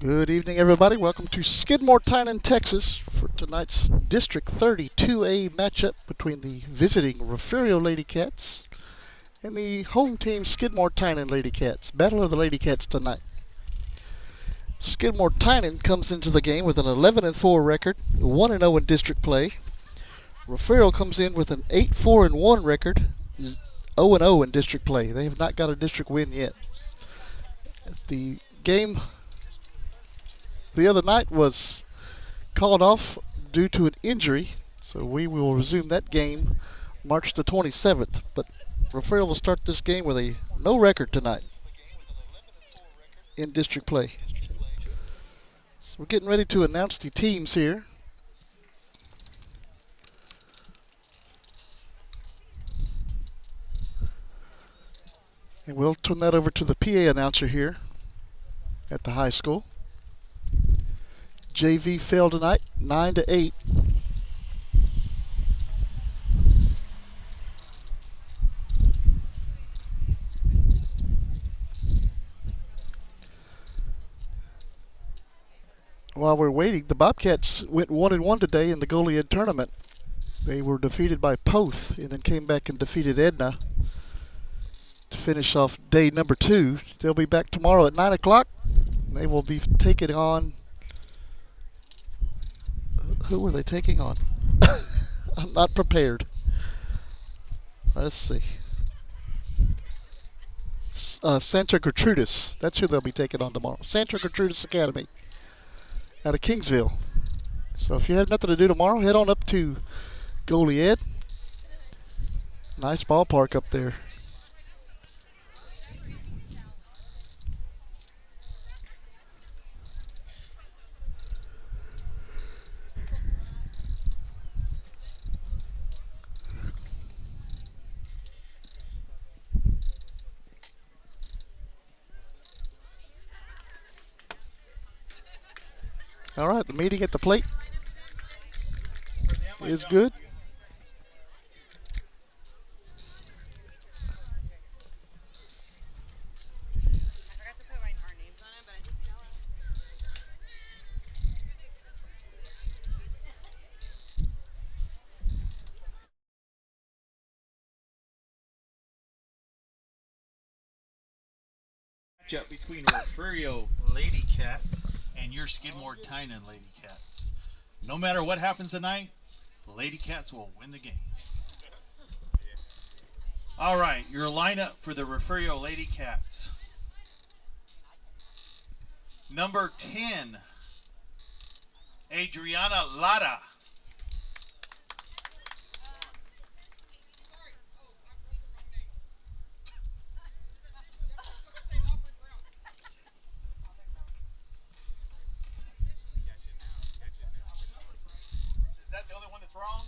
Good evening, everybody. Welcome to Skidmore-Tynan, Texas for tonight's District 32A matchup between the visiting Refugio Lady Cats and the home team Skidmore-Tynan Lady Cats. Battle of the Lady Cats tonight. Skidmore-Tynan comes into the game with an 11-4 record, 1-0 in district play. Refugio comes in with an 8-4-1 record, 0-0 in district play. They have not got a district win yet. The game the other night was called off due to an injury, so we will resume that game March the 27th. But Refugio will start this game with a no record tonight in district play. So we're getting ready to announce the teams here. And we'll turn that over to the PA announcer here at the high school. JV fell tonight, 9-8. While we're waiting, the Bobcats went 1-1 today in the Goliad tournament. They were defeated by Poth and then came back and defeated Edna to finish off day number 2. They'll be back tomorrow at 9 o'clock. They will be taking on... Who are they taking on? I'm not prepared. Let's see. Santa Gertrudis. That's who they'll be taking on tomorrow. Santa Gertrudis Academy out of Kingsville. So if you have nothing to do tomorrow, head on up to Goliad. Nice ballpark up there. All right, the meeting at the plate is good. Matchup between Refugio Lady Cats and your Skidmore-Tynan Lady Cats. No matter what happens tonight, the Lady Cats will win the game. All right, your lineup for the Refugio Lady Cats. Number 10, Adriana Lara. Is that the only one that's wrong?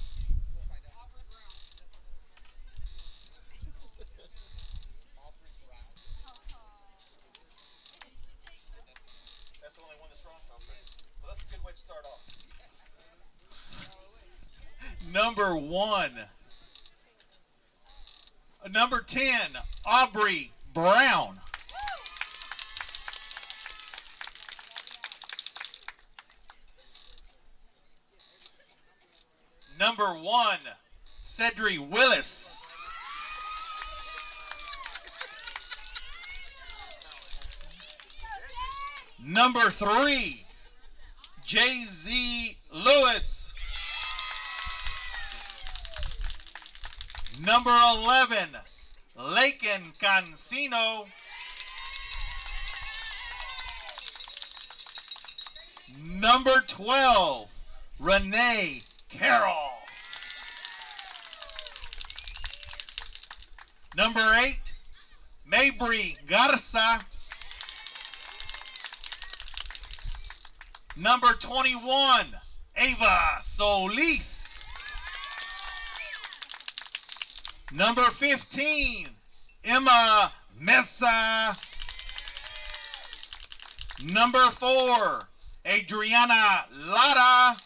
That's the only one that's wrong? Well, that's a good way to start off. Number 1. Number 10, Aubrey Brown. Number 1, Cedric Willis. Number 3, Jay-Z Lewis. Number 11, Laken Cancino. Number 12, Renee Carroll. Number 8, Mabry Garza. Number 21, Ava Solis. Number 15, Emma Mesa. Number 4, Adriana Lara.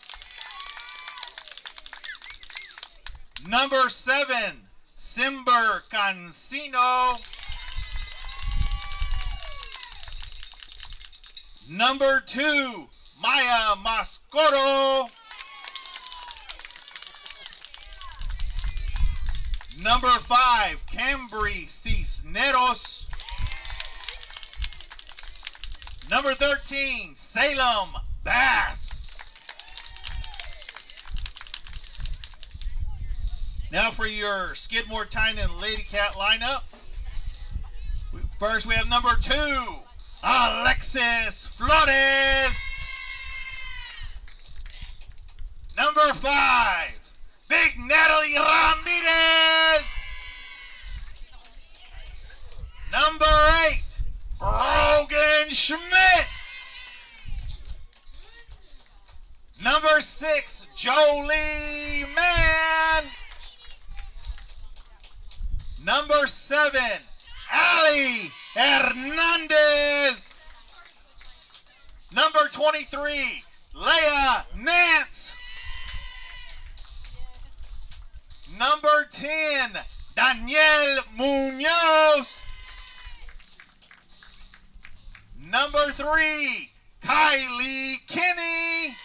Number 7, Simber Cancino. Number 2, Maya Mascoro. Number 5, Cambry Cisneros. Number 13, Salem Bass. Now for your Skidmore-Tynan Lady Cat lineup. First we have number 2, Alexis Flores. Number 5, Big Natalie Ramirez. Number 8, Brogan Schmidt. Number 6, Jolie Mann. Number 7, Ali Hernandez. Number 23, Leah Nance. Number 10, Danielle Munoz. Number 3, Kylie Kinney.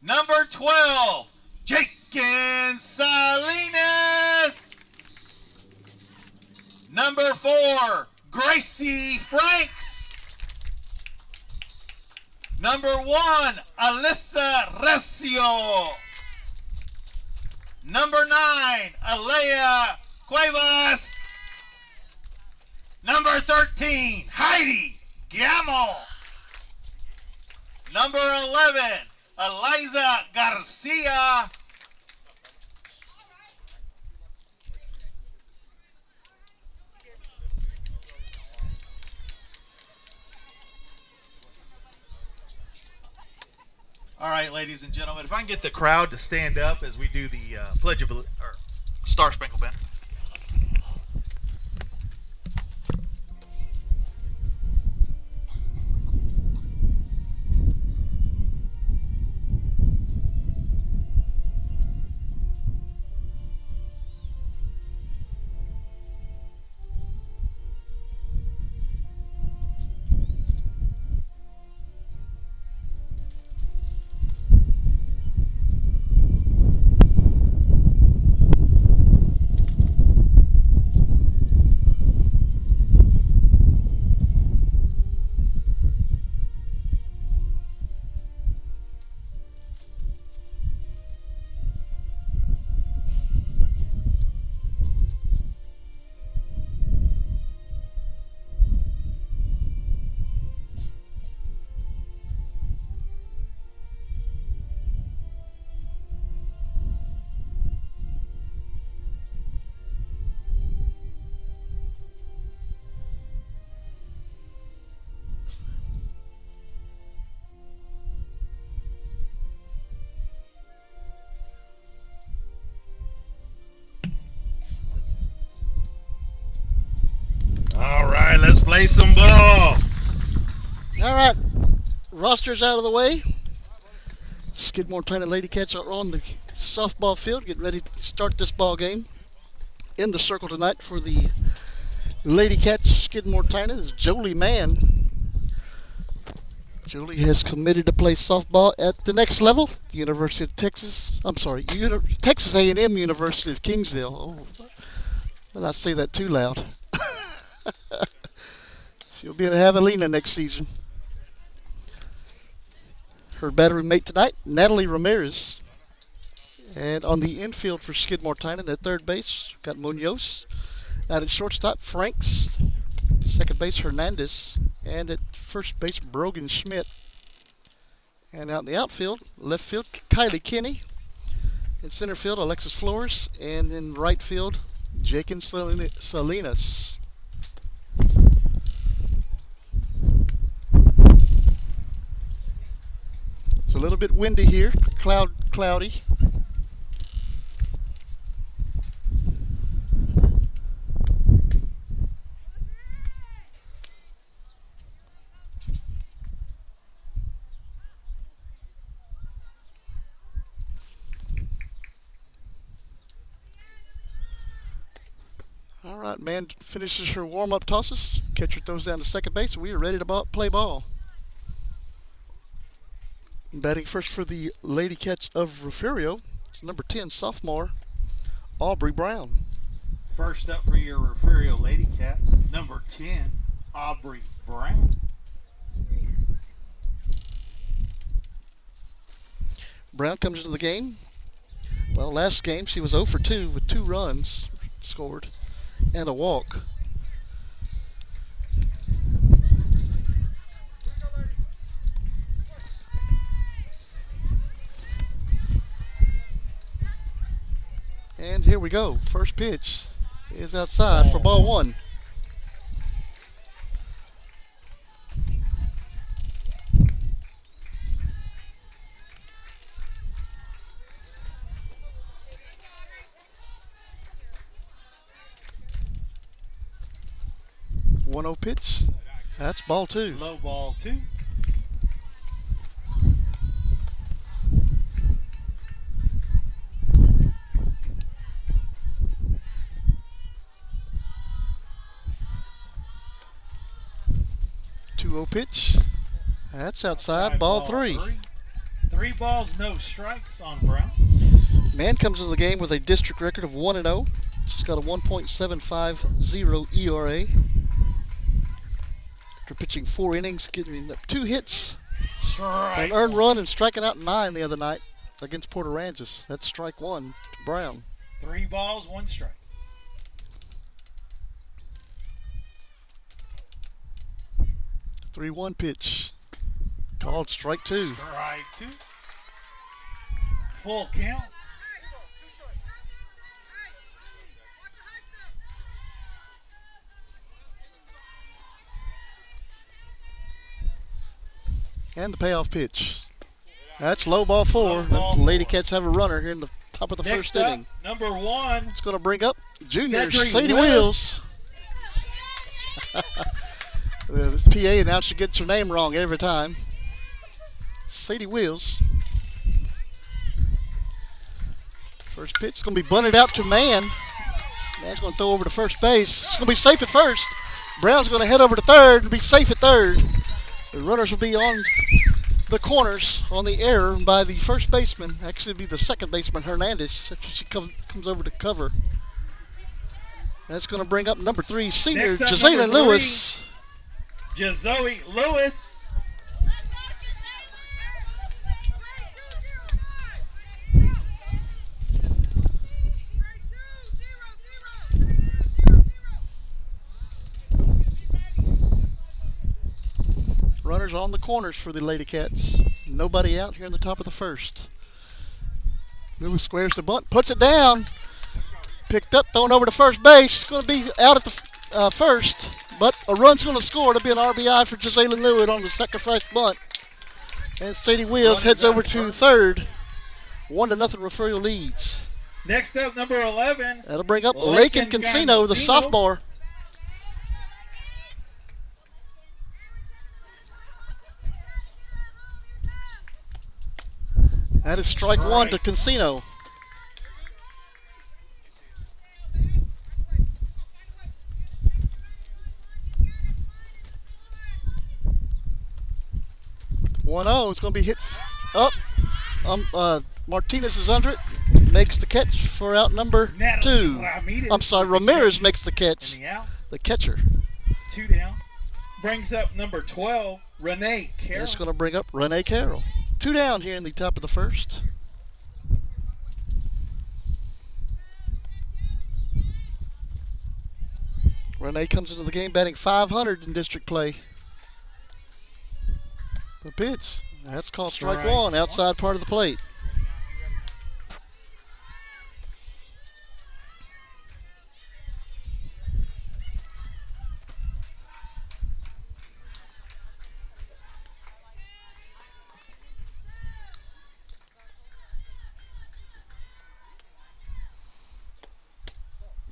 Number 12, Jakin Salinas. Number 4, Gracie Franks. Number 1, Alyssa Recio. Number 9, Alea Cuevas. Number 13, Heidi Gamel. Number 11, Eliza Garcia. All right, ladies and gentlemen, if I can get the crowd to stand up as we do the Pledge of or Star Spangled Banner. All right, let's play some ball. All right, roster's out of the way. Skidmore-Tynan Lady Cats are on the softball field, getting ready to start this ball game. In the circle tonight for the Lady Cats of Skidmore-Tynan is Jolie Mann. Jolie has committed to play softball at the next level, the University of Texas. I'm sorry, Texas A&M University of Kingsville. Oh, I'll not say that too loud. She'll be at Javelina next season. Her battery mate tonight, Natalie Ramirez. And on the infield for Skidmore-Tynan at third base, got Munoz. Out at shortstop, Franks. Second base, Hernandez. And at first base, Brogan Schmidt. And out in the outfield, left field, Kylie Kinney. In center field, Alexis Flores. And in right field, Jakin Salinas. It's a little bit windy here, cloudy. All right, man finishes her warm-up tosses. Catcher throws down to second base, and we are ready to play ball. Batting first for the Lady Cats of Refugio, it's number 10 sophomore, Aubrey Brown. First up for your Refugio Lady Cats, number 10, Aubrey Brown. Brown comes into the game. Well, last game she was 0 for 2 with 2 runs scored and a walk. And here we go. First pitch is outside for ball 1. One 0 pitch. That's ball 2. Low ball 2. Two 0 pitch. That's outside ball 3. 3 balls, no strikes on Brown. Man comes into the game with a district record of 1-0. She's got a 1.750 ERA. After pitching 4 innings, getting up 2 hits, an earned run, and striking out 9 the other night against Port Aransas. That's strike 1 to Brown. 3 balls, 1 strike. 3-1 pitch. Called strike 2. Strike 2. Full count. And the payoff pitch. That's low ball 4. Low ball The Lady 4. Cats have a runner here in the top of the Next first up, inning. number 1. It's going to bring up junior Cedric Sadie Willis. Wills. The PA announcer gets her name wrong every time. Sadie Wills. First pitch is going to be bunted out to Man. Man's going to throw over to first base. It's going to be safe at first. Brown's going to head over to third and be safe at third. The runners will be on the corners on the error by the first baseman. Actually, it'll be the second baseman, Hernandez, after she comes over to cover. That's going to bring up number 3, senior Next up, Jazayna number Lewis. Jazoe Lewis. Runners on the corners for the Lady Cats. Nobody out here in the top of the first. Lewis squares the bunt, puts it down. Picked up, thrown over to first base. It's going to be out at the first, but a run's going to score. It'll be an RBI for Jazayna Lewis on the sacrifice bunt. And Sadie Wills heads over to third. 1-0 Refugio leads. Next up, number 11. That'll bring up Lakin Cancino, the sophomore. That is strike 1 to Cancino. One 0. It's going to be hit up. Martinez is under it. Makes the catch for out number 2. I'm sorry, Ramirez makes the catch. The catcher. 2 down. Brings up number 12, Renee Carroll. It's going to bring up Renee Carroll. 2 down here in the top of the first. Renee comes into the game batting .500 in district play. The pitch. That's called strike 1, outside part of the plate.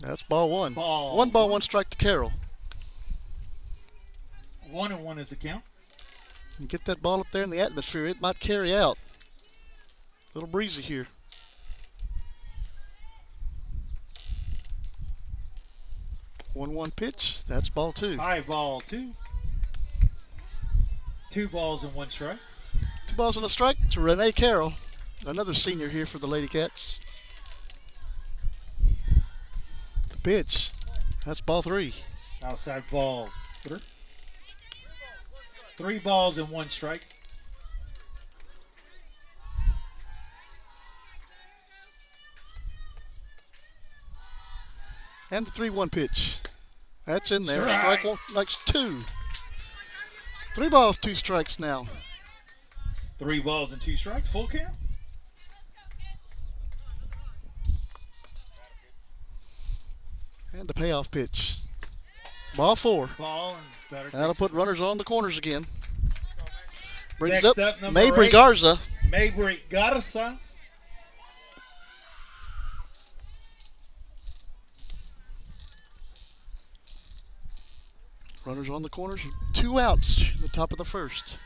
That's ball 1. 1 ball, 1 strike to Carroll. 1-1 is the count. And get that ball up there in the atmosphere. It might carry out. A little breezy here. 1-1 pitch. That's ball 2. High ball 2. 2 balls and 1 strike. 2 balls and a strike to Renee Carroll, another senior here for the Lady Cats. The pitch. That's ball 3. Outside ball 3. 3 balls and 1 strike. And the 3-1 pitch. That's in there. Strike. Strike 1, next 2. 3 balls, 2 strikes now. 3 balls and 2 strikes. Full count. And the payoff pitch. Ball 4. Ball and better. That'll put runners on the corners again. Brings Next up up, number Mabry 8. Garza. Mabry Garza. Runners on the corners. 2 outs in the top of the first.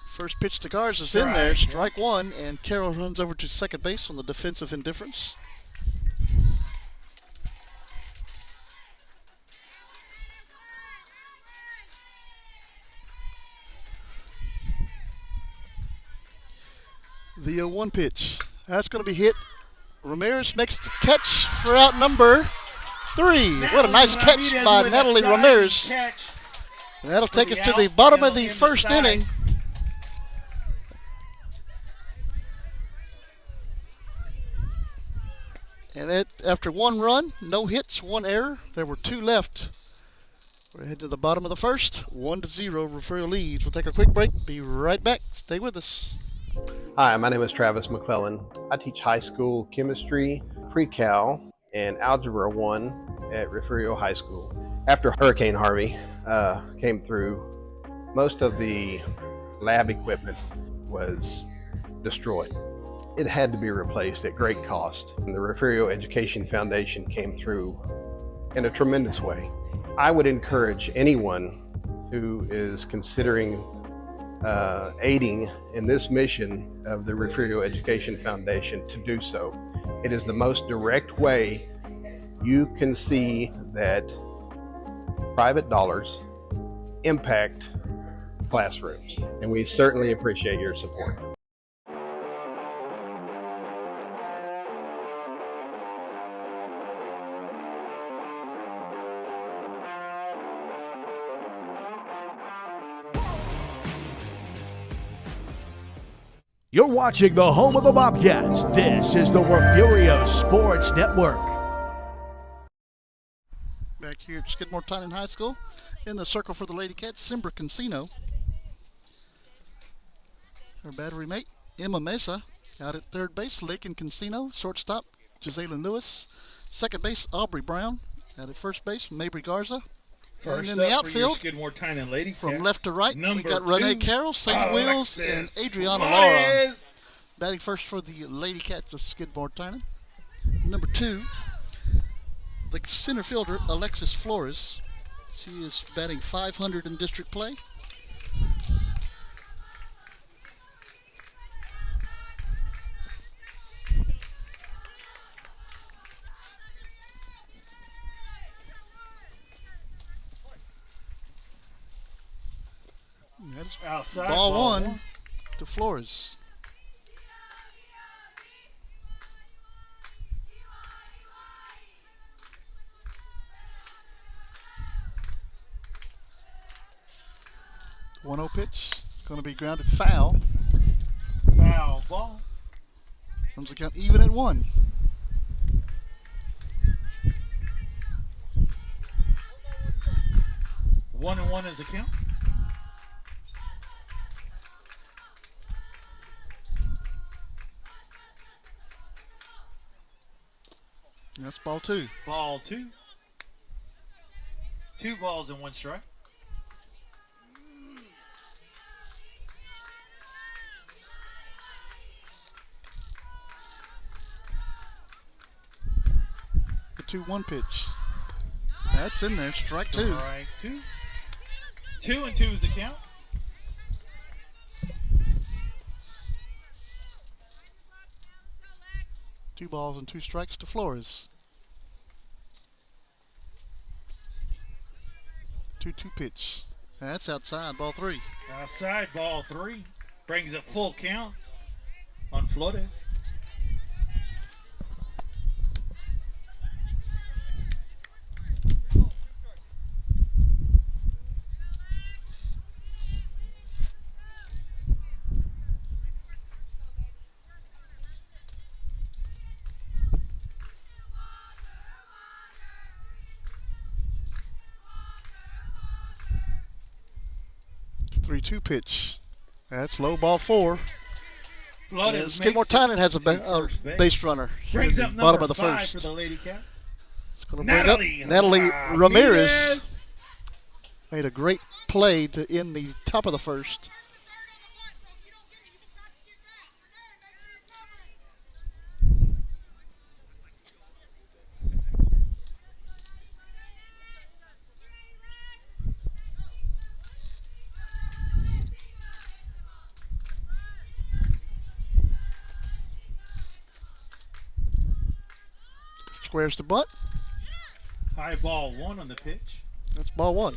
First pitch to Garza's in there. Strike 1. And Carroll runs over to second base on the defensive indifference. The 0-1 pitch. That's going to be hit. Ramirez makes the catch for out number 3. What a nice catch by Natalie Ramirez. That'll take us to the bottom of the first inning. And after 1 run, no hits, 1 error, there were 2 left. We're heading to the bottom of the first. 1-0, Refugio leads. We'll take a quick break. Be right back. Stay with us. Hi, my name is Travis McClellan. I teach high school chemistry, pre-cal, and Algebra 1 at Refugio High School. After Hurricane Harvey came through, most of the lab equipment was destroyed. It had to be replaced at great cost, and the Refugio Education Foundation came through in a tremendous way. I would encourage anyone who is considering aiding in this mission of the Refugio Education Foundation to do so. It is the most direct way you can see that private dollars impact classrooms, and we certainly appreciate your support. You're watching the home of the Bobcats. This is the Refugio Sports Network. Back here at Skidmore-Tynan High School, in the circle for the Lady Cats, Simbra Cancino. Her battery mate, Emma Mesa, out at third base, Lakin Cancino. Shortstop, Gisela Lewis. Second base, Aubrey Brown. Out at first base, Mabry Garza. First and in the up for your outfield, Skidmore-Tynan Lady from Cats, left to right, we number got Renee 2, Carroll, Sadie Wills, and Alexis Adriana Laura. Flores. Batting first for the Lady Cats of Skidmore-Tynan. Number 2, the center fielder, Alexis Flores. She is batting .500 in district play. That is Outside ball ball 1 to Flores. One-0 pitch, going to be grounded foul. Foul ball. Runs the count even at 1. One and one is the count. That's ball 2. Ball 2. 2 balls and 1 strike. The 2-1 pitch. That's in there. Strike 2. Strike 2. 2 and 2 is the count. Two balls and 2 strikes to Flores. 2-2 pitch. That's outside, ball 3. Outside, ball 3. Brings a full count on Flores. The 3-2 pitch. That's low, ball 4. Flores Skidmore-Tynan has a base runner here Brings at up the bottom number of the 5 first. for the Lady Cats. It's going to bring up Natalie Ramirez. Made a great play to end the top of the first. Squares the butt. High ball 1 on the pitch. That's ball 1.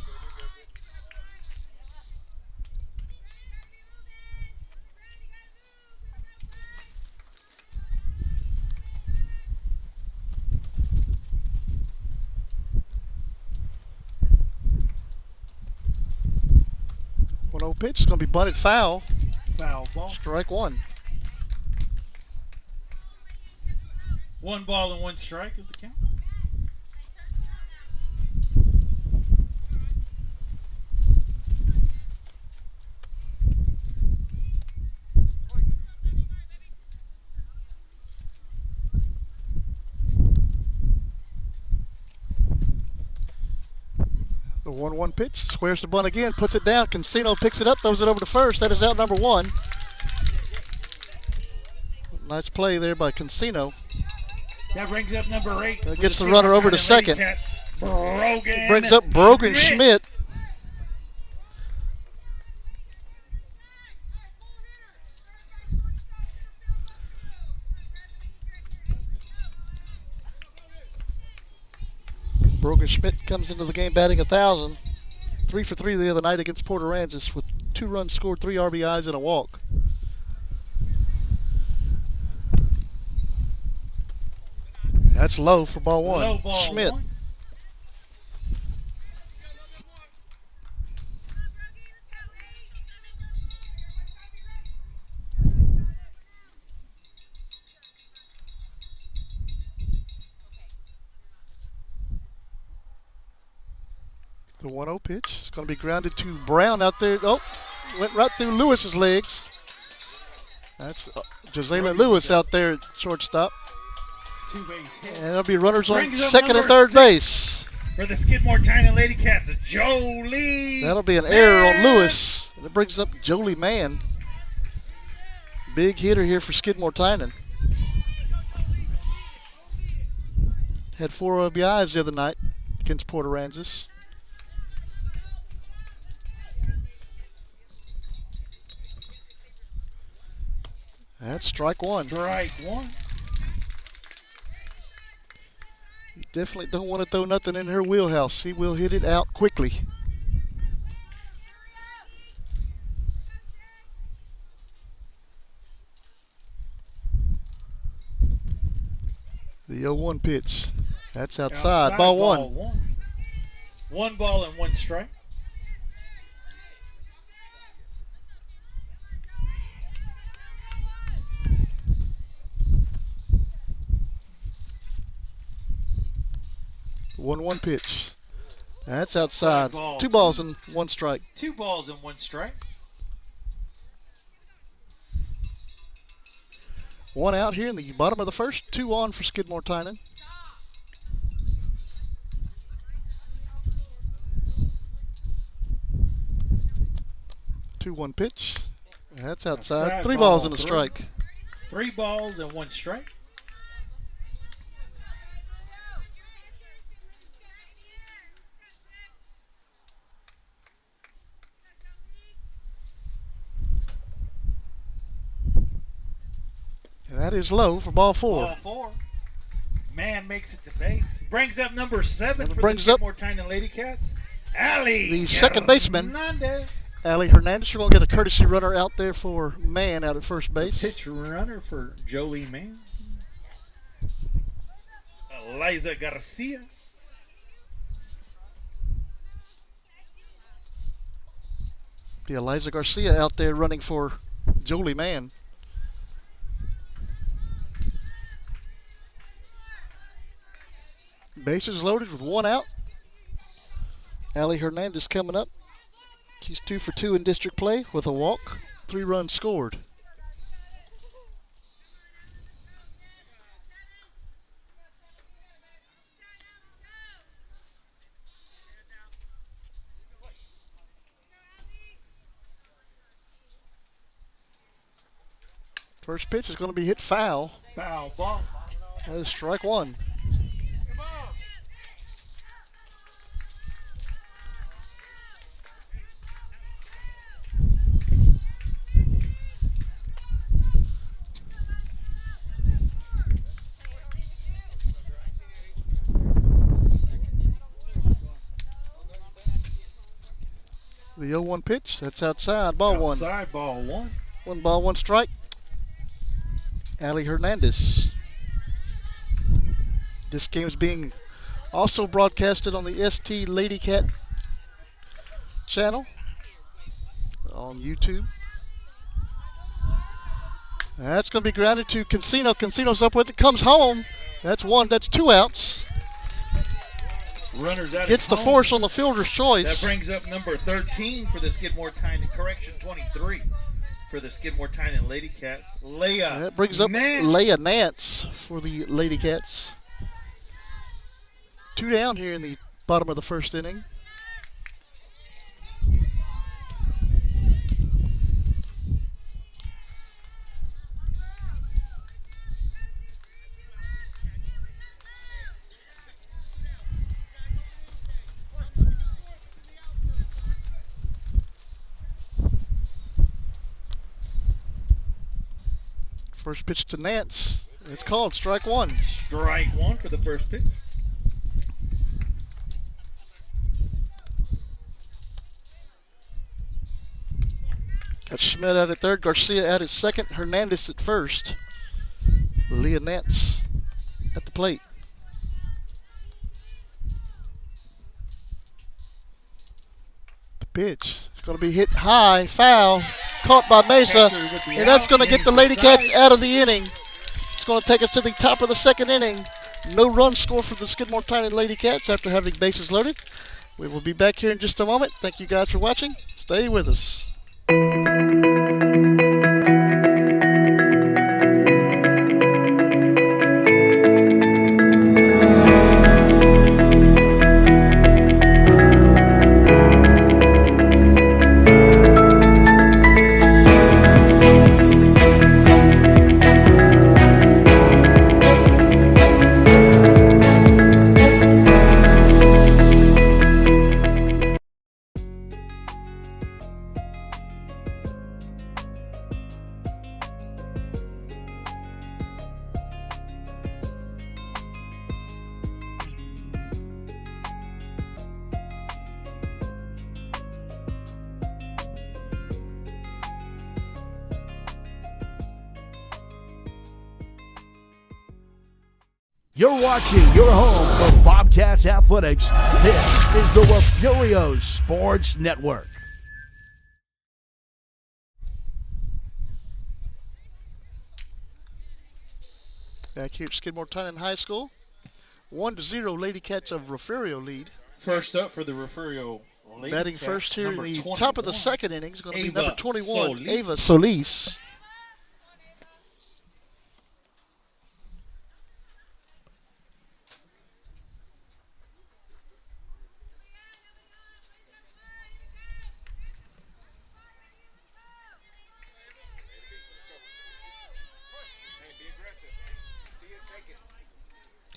One-oh pitch is going to be bunted foul. Foul ball. Strike 1. 1 ball and 1 strike is the count. The 1-1 pitch, squares the bunt again, puts it down. Cancino picks it up, throws it over to first. That is out number 1. Nice play there by Cancino. That brings up number 8. That gets the runner over to second. Brogan. Brings up Brogan Schmidt. Brogan Schmidt comes into the game batting 1,000. 3 for 3 the other night against Port Aransas with 2 runs scored, 3 RBIs, and a walk. That's low for ball 1. Low ball Schmidt. 1. The 1-0 pitch is going to be grounded to Brown out there. Oh, went right through Lewis's legs. That's Josela Lewis out there at shortstop. 2-base hit. And there'll be runners on Brings up second and number third 6. base. For the Skidmore-Tynan Lady Cats, Jolie. That'll be an error on Lewis. And it brings up Jolie Mann. Big hitter here for Skidmore-Tynan. Had 4 RBIs the other night against Port Aransas. That's strike 1. Strike 1. You definitely don't want to throw nothing in her wheelhouse. She will hit it out quickly. The 0-1 pitch. That's outside. Ball 1. 1 ball and 1 strike. The 1-1 pitch. That's outside. Ball 2 balls and 1 strike. 2 balls and 1 strike. 1 out here in the bottom of the first. 2 on for Skidmore-Tynan. Two 1 pitch. That's outside. 3 balls and a strike. 3 balls and 1 strike. And that is low for ball 4. Ball 4. Man makes it to base. Brings up number 7 And it for the brings up Skidmore-Tynan Lady Cats, Allie the second baseman, Hernandez. Allie Hernandez. You're going to get a courtesy runner out there for Mann out at first base. Pitch runner for Jolie Mann. Eliza Garcia. Be Eliza Garcia out there running for Jolie Mann. Bases loaded with one out. Allie Hernandez coming up. She's 2 for 2 in district play with a walk, 3 runs scored. First pitch is going to be hit foul. Foul ball. That is strike one. The 0-1 pitch, that's outside, ball one. Outside, ball one. 1 ball, 1 strike. Allie Hernandez. This game is being also broadcasted on the ST Lady Cat channel on YouTube. That's going to be grounded to Cancino. Cancino's up with it, comes home. That's 2 outs. Runners out. Gets the force on the fielder's choice. That brings up number 13 for the Skidmore-Tynan. Correction, 23 for the Skidmore-Tynan Lady Cats. Leah. That brings up Nance. Leah Nance for the Lady Cats. 2 down here in the bottom of the first inning. First pitch to Nance. It's called strike one. Strike one for the first pitch. Got Schmidt out at third, Garcia out at second, Hernandez at first. Leah Nance at the plate. The pitch is going to be hit high, foul, caught by Mesa, and that's going to get the Lady Cats out of the inning. It's going to take us to the top of the second inning. No run score for the Skidmore-Tynan Lady Cats after having bases loaded. We will be back here in just a moment. Thank you guys for watching. Stay with us. You're watching your home for Bobcats Athletics. This is the Refugio Sports Network. Back here at Skidmore-Tynan High School. 1-0 Lady Cats of Refugio lead. First up for the Refugio Lady Batting Cats, first here in number the 21. top of the second inning is going to be Ava number 21, Solis. Ava Solis.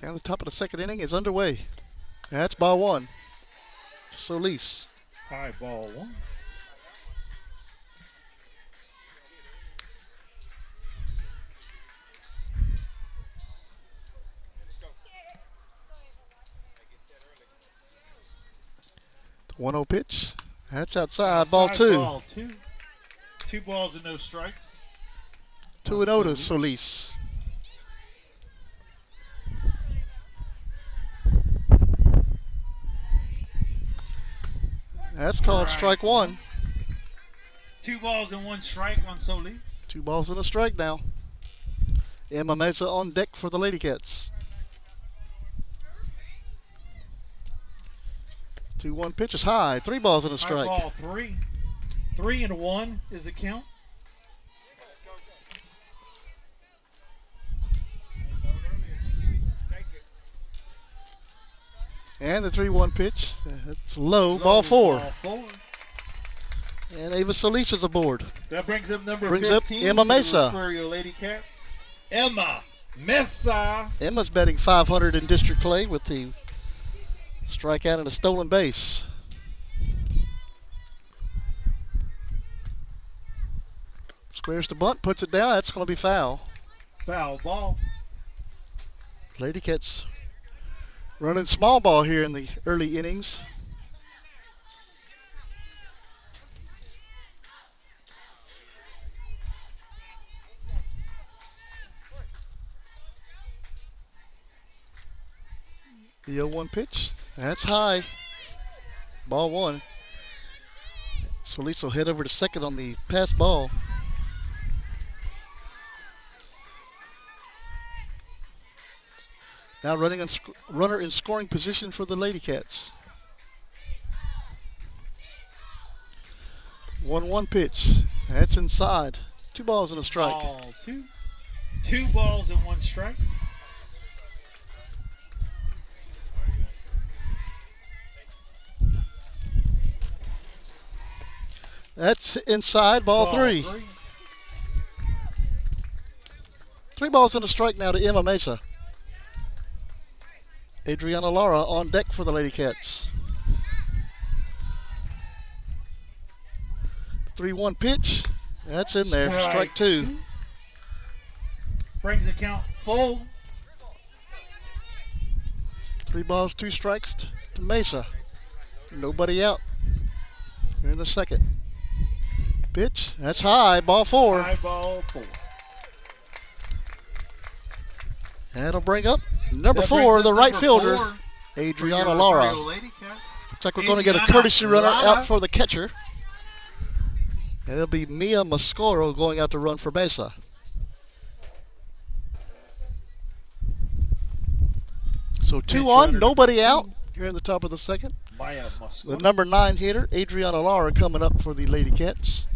Down the top of the second inning is underway. That's ball one. Solis. High ball one. 1-0 pitch. That's outside. Ball Outside, 2. Ball 2. 2 balls and no strikes. 2-0 to Solis. That's called strike 1. 2 balls and 1 strike on Solis. 2 balls and a strike now. Emma Mesa on deck for the Lady Cats. 2-1 pitch is high. 3 balls and a strike. Ball 3. 3-1 is the count. And the 3-1 pitch. That's low. Ball 4. Ball 4. And Ava Solis is aboard. That brings up number Brings up 15 Emma for the Mesa. Refugio Lady Cats. Emma Mesa. Emma's batting 500 in district play with the strikeout and a stolen base. Squares the bunt, puts it down. That's going to be foul. Foul ball. Lady Cats running small ball here in the early innings. The 0-1 pitch. That's high. Ball 1. Solis will head over to second on the pass ball. Now running on runner in scoring position for the Lady Cats. 1-1 pitch. That's inside. 2 balls and a strike. Ball 2. 2 balls and 1 strike. That's inside. Ball 3. 3. 3 balls and a strike now to Emma Mesa. Adriana Lara on deck for the Lady Cats. 3-1 pitch. That's in there. Strike 2. Brings the count full. 3 balls, 2 strikes to Mesa. Nobody out. Here in the second. Pitch. That's high. Ball 4. High ball 4. That'll bring up number That 4, brings the up right number fielder, 4 Adriana for your Lara. Refugio Lady Cats. Looks like we're going to get a courtesy runner out for the catcher. And it'll be Mia Mascoro going out to run for Mesa. So 2 on, nobody out here in the top of the second. Maya Musco. The number 9 hitter, Adriana Lara, coming up for the Lady Cats.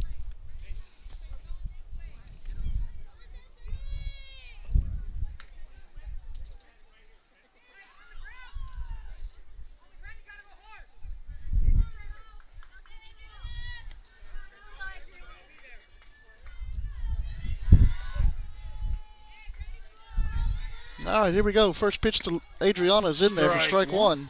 All right, here we go. First pitch to Adriana's in there for strike 1.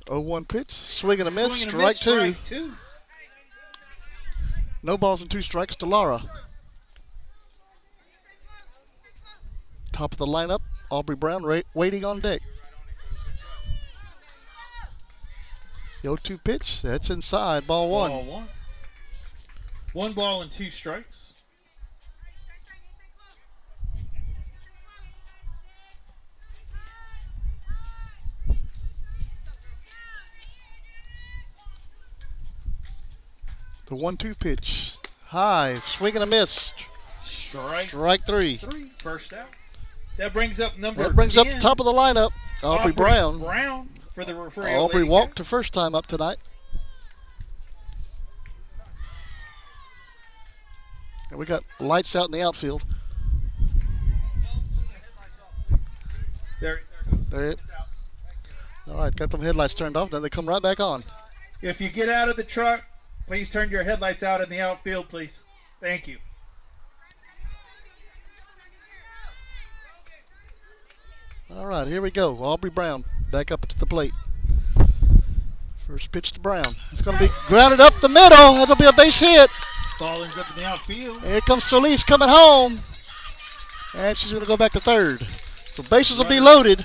Oh, 1 pitch, swing and a miss, strike 2. No balls and 2 strikes to Lara. Top of the lineup, Aubrey Brown waiting on deck. The 0-2 pitch, that's inside, ball 1. Ball 1. 1 ball and 2 strikes. The 1-2 pitch, high, swing and a miss. Strike 3. 3, first out. That brings up number 10. That brings up the top of the lineup, Aubrey Brown. Brown for the Refugio Aubrey Lady walked Cats. her first time up tonight. And we got lights out in the outfield. There. All right, got them headlights turned off, then they come right back on. If you get out of the truck, please turn your headlights out in the outfield, please. Thank you. All right, here we go. Aubrey Brown back up to the plate. First pitch to Brown. It's going to be grounded up the middle. That'll be a base hit. Ball ends up in the outfield. And here comes Solis coming home. And she's going to go back to third. So bases will be loaded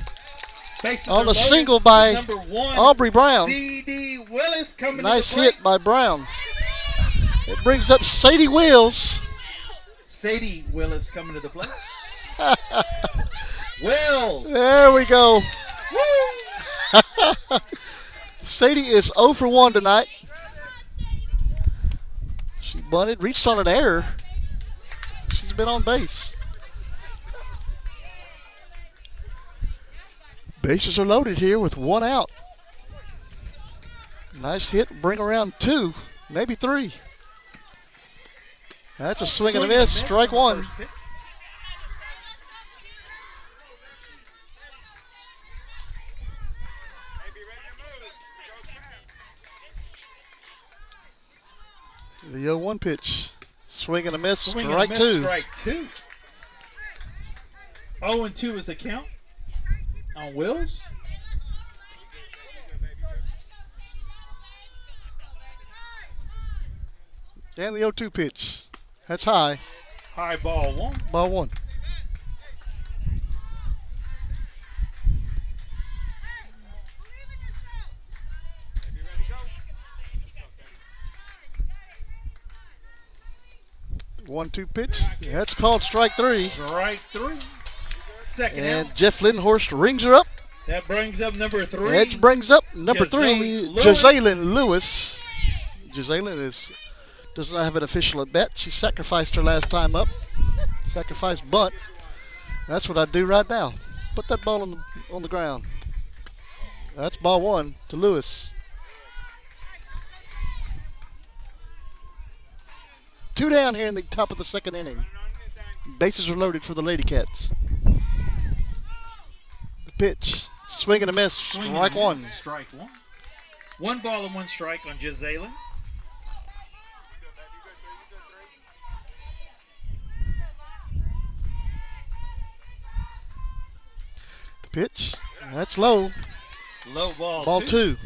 Bases on are a loaded. single by Number 1, Aubrey Brown. C.D. Willis coming Nice to the plate. hit by Brown. It brings up Sadie Wills. Sadie Willis coming to the plate. Wills. There we go. Woo! Sadie is 0 for 1 tonight. She bunted, reached on an error. She's been on base. Bases are loaded here with 1 out. Nice hit, bring around 2, maybe 3. That's a swing and a miss, strike 1. The 0-1 pitch. Swing and a miss, strike 2. Strike 2. 0-2 is the count on Wills. And the 0-2 pitch. That's high. High ball 1. Ball 1. One-two pitch. That's called strike 3. Strike 3. Second And out. Jeff Lindhorst rings her up. That brings up number 3. Edge brings up number 3, Gisele Lewis. Gisele does not have an official at bat. She sacrificed her last time up. Sacrificed bunt. That's what I do right now. Put that ball on the ground. That's ball 1 to Lewis. 2 down here in the top of the second inning. Bases are loaded for the Lady Cats. The pitch. Swing and a miss. Strike 1. Strike 1. 1 ball and 1 strike on Gisele. Pitch. That's low. Low ball. Ball 2.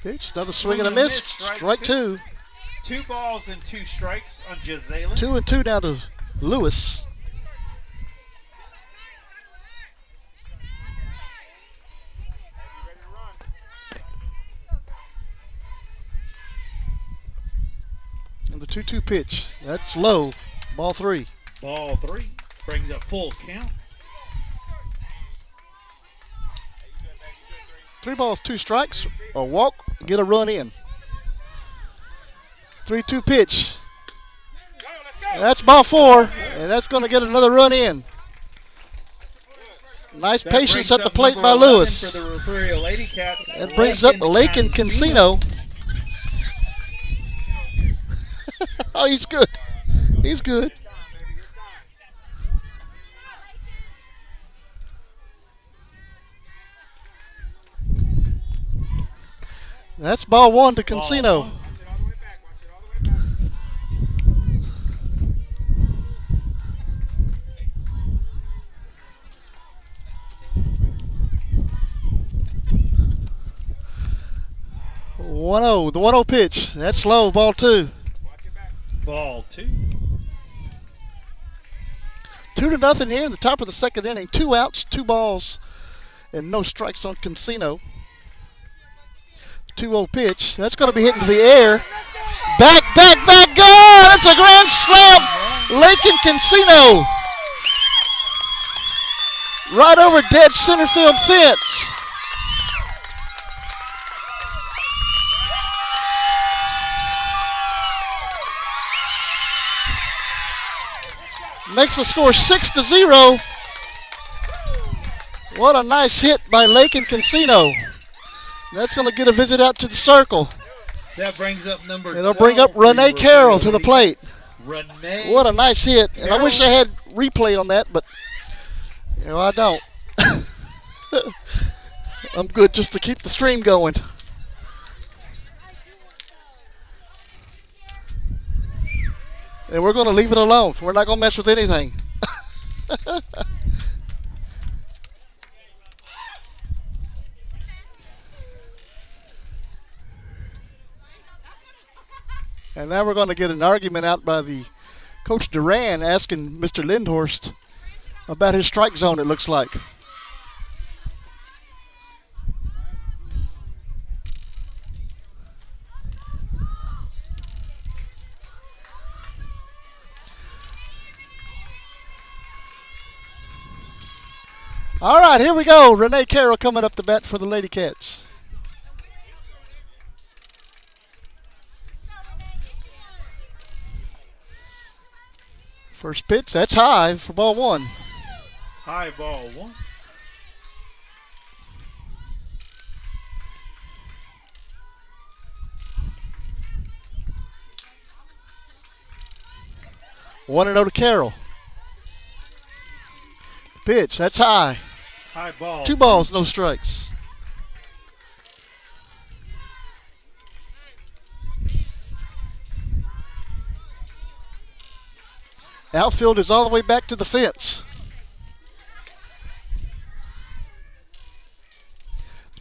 Pitch. Another swing and a miss. Strike 2. 2 balls and 2 strikes on Gisele. 2-2 down to Lewis. And the 2-2 pitch. That's low. Ball 3. Ball 3. Brings up full count. 3 balls, 2 strikes. A walk, get a run in. 3-2 pitch. That's ball 4, and that's going to get another run in. Nice That patience brings at the up plate number by 11 Lewis. For the Refugio Lady Cats. That brings up Lakin Cancino. Oh, he's good. He's good. That's ball 1 to Cancino. The 1-0 pitch. That's low. Ball 2. Ball 2. 2-0 here in the top of the second inning. 2 outs, 2 balls, and no strikes on Cancino. 2-0 pitch. That's going to be hit into the air. Back, gone! That's a grand slam. Lakin Cancino. Right over dead center field fence. Makes the score 6-0. What a nice hit by Lakin Cancino. That's going to get a visit out to the circle. That brings up number 12. It'll bring up Renee Carroll to the plate. Renee. What a nice hit. And I Carroll. wish I had replay on that, but I don't. I'm good just to keep the stream going. And we're going to leave it alone. We're not going to mess with anything. And now we're going to get an argument out by the Coach Duran asking Mr. Lindhorst about his strike zone, it looks like. All right, here we go. Renee Carroll coming up to bat for the Lady Cats. First pitch, that's high for ball one. High ball one. One and 0 to Carroll. Pitch, that's high. High ball. 2 balls, no strikes. Outfield is all the way back to the fence.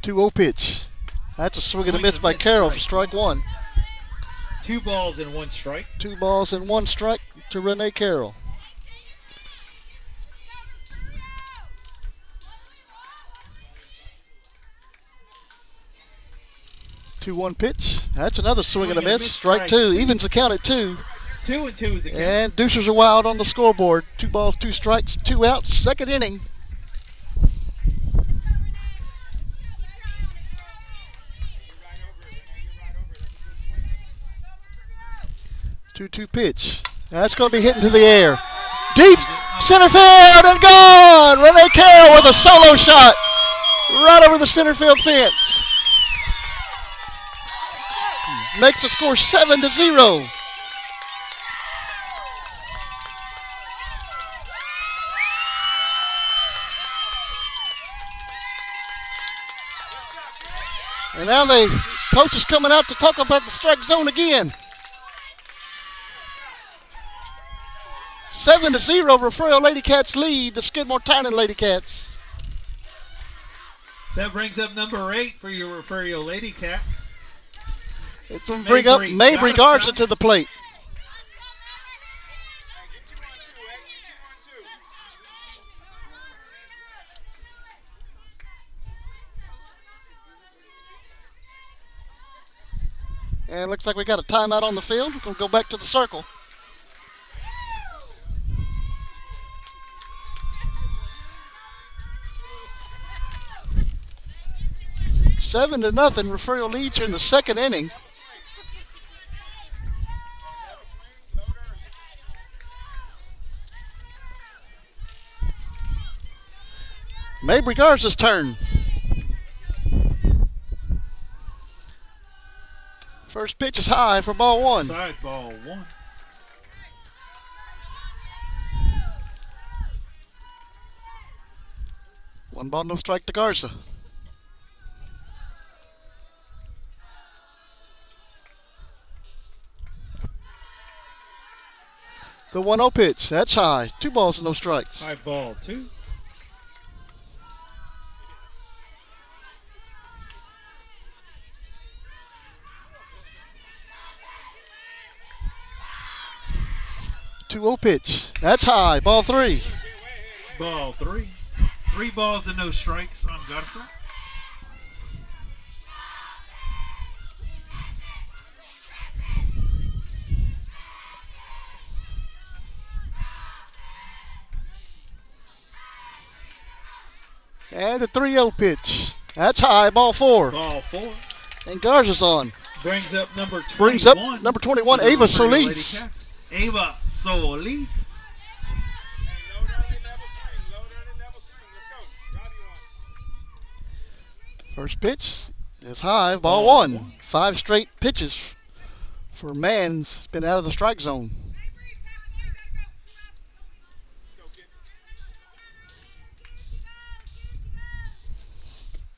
2-0 pitch. That's a swing and a miss by Carroll for strike one. 2 balls and 1 strike. 2 balls and 1 strike to Renee Carroll. Two-one pitch. That's another swing and a miss. Strike two. Evens the count at 2. 2 and 2 is the count. And Deucers are wild on the scoreboard. 2 balls, 2 strikes, 2 outs. Second inning. 2-2 pitch. That's going to be hitting to the air. Deep center field and gone. Renee Carroll with a solo shot right over the center field fence. Makes the score 7-0. And now the coach is coming out to talk about the strike zone again. 7-0, Refugio Lady Cats lead the Skidmore-Tynan Lady Cats. That brings up number 8 for your Refugio Lady Cat. It's going to bring up Mabry Garza to the plate. And it looks like we got a timeout on the field. We're going to go back to the circle. 7-0, Refugio leads here in the second inning. Mabry Garza's turn. First pitch is high for ball one. Side ball one. One ball, no strike to Garza. The 1-0 pitch, that's high. 2 balls and no strikes. High ball two. Two-oh pitch, that's high. Ball 3. Ball 3. 3 balls and no strikes on Garza. And the 3-0 pitch. That's high, ball 4. Ball 4. And Garza's on. Brings up number 21. Brings up number 21, Ava Solis. Ava Solis. First pitch is high, ball Ball 1. 5 straight pitches for Mann's been out of the strike zone.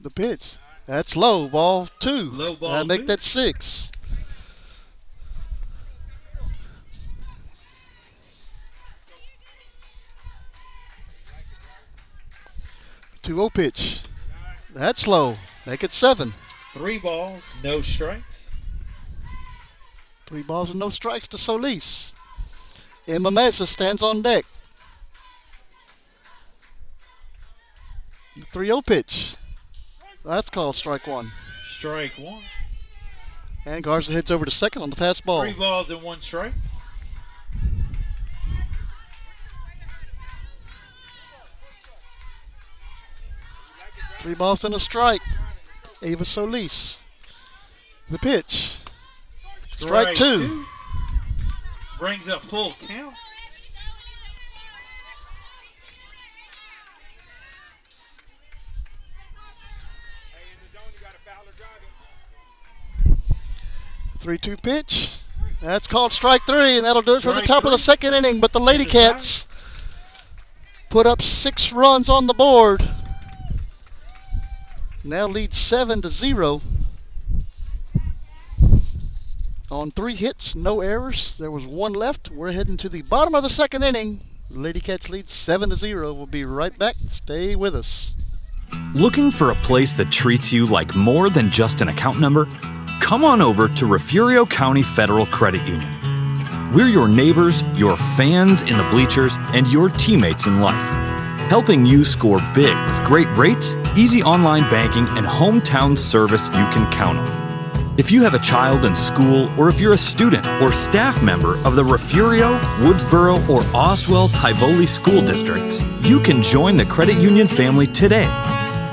The pitch. That's low, ball 2. Low ball That'd make 2. that 6. 2-0 pitch. That's low. Make it 7. 3 balls, no strikes. 3 balls and no strikes to Solis. Emma Mesa stands on deck. 3-0 pitch. That's called strike 1. Strike 1. And Garza heads over to second on the pass ball. 3 balls and 1 strike. Three balls and a strike. Ava Solis. The pitch. Strike 2. Brings up full count. Three 2 pitch. That's called strike 3, and that'll do it for the Strike top of the 3. second inning. But the Lady Cats put up 6 runs on the board. Now lead 7-0. On 3 hits, no errors. There was 1 left. We're heading to the bottom of the second inning. The Lady Cats lead 7-0. We'll be right back. Stay with us. Looking for a place that treats you like more than just an account number? Come on over to Refugio County Federal Credit Union. We're your neighbors, your fans in the bleachers, and your teammates in life. Helping you score big with great rates, easy online banking, and hometown service you can count on. If you have a child in school, or if you're a student or staff member of the Refugio, Woodsboro, or Oswell-Tivoli school districts, you can join the credit union family today.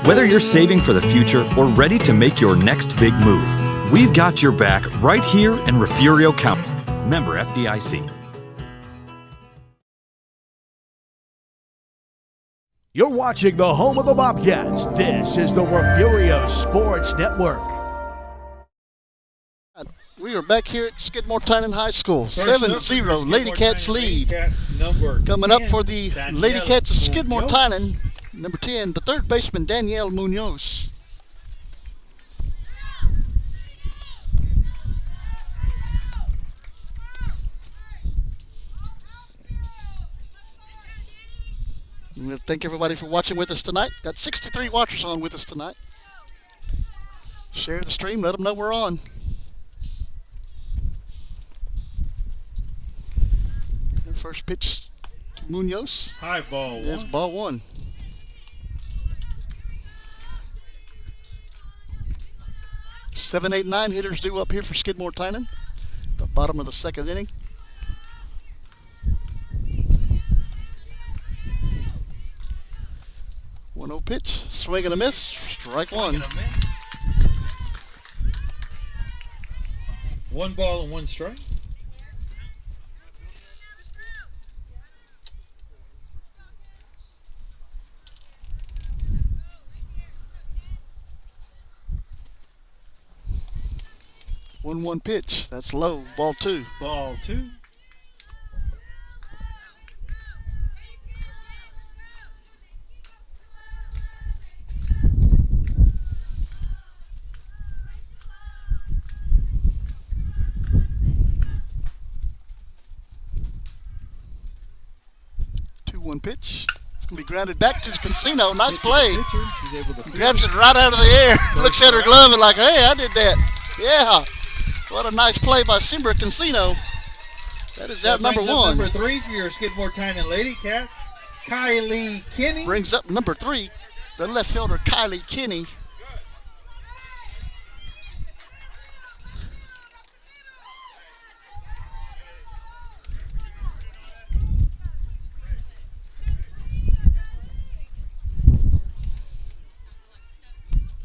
Whether you're saving for the future or ready to make your next big move, we've got your back right here in Refugio County. Member FDIC. You're watching the home of the Bobcats. This is the Refugio Sports Network. We are back here at Skidmore-Tynan High School. First up for 7-0 Lady Cats Skidmore-Tynan lead. Lady Cats, number Coming up 10, for the Danielle Lady Cats of Munoz. Skidmore-Tynan, number 10, the third baseman Danielle Munoz. We want to thank everybody for watching with us tonight. Got 63 watchers on with us tonight. Share the stream, let them know we're on. And first pitch to Munoz. High ball There's 1. ball 1. Seven, 8, 9 hitters due up here for Skidmore-Tynan. The bottom of the second inning. One 0 pitch, swing and a miss, strike 1. 1 ball and 1 strike. One pitch, that's low, ball 2. Ball 2. One pitch. It's going to be grounded back to Consino. Nice play. Pitcher, he's able to He grabs it right out of the air. Looks at her glove and like, hey, I did that. Yeah. What a nice play by Simbra Consino. That is out number 1. Number 3 for your Skidmore-Tynan Lady Cats, Kylie Kinney. Brings up number 3, the left fielder Kylie Kinney.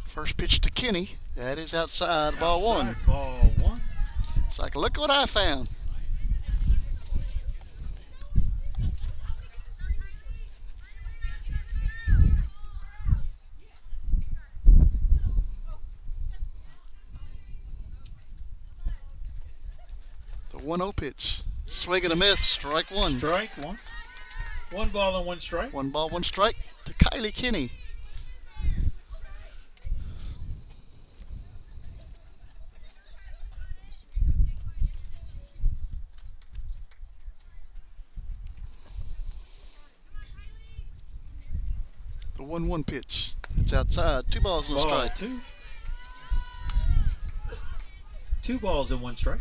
First pitch to Kinney. That is outside, ball 1. Ball 1. It's like, look what I found. The 1-0 pitch. Swing and a miss, strike 1. Strike 1. 1 ball and 1 strike. 1 ball, 1 strike to Kylie Kinney. The 1-1 pitch. It's outside. 2 balls and a Ball strike. 2. 2 balls and 1 strike.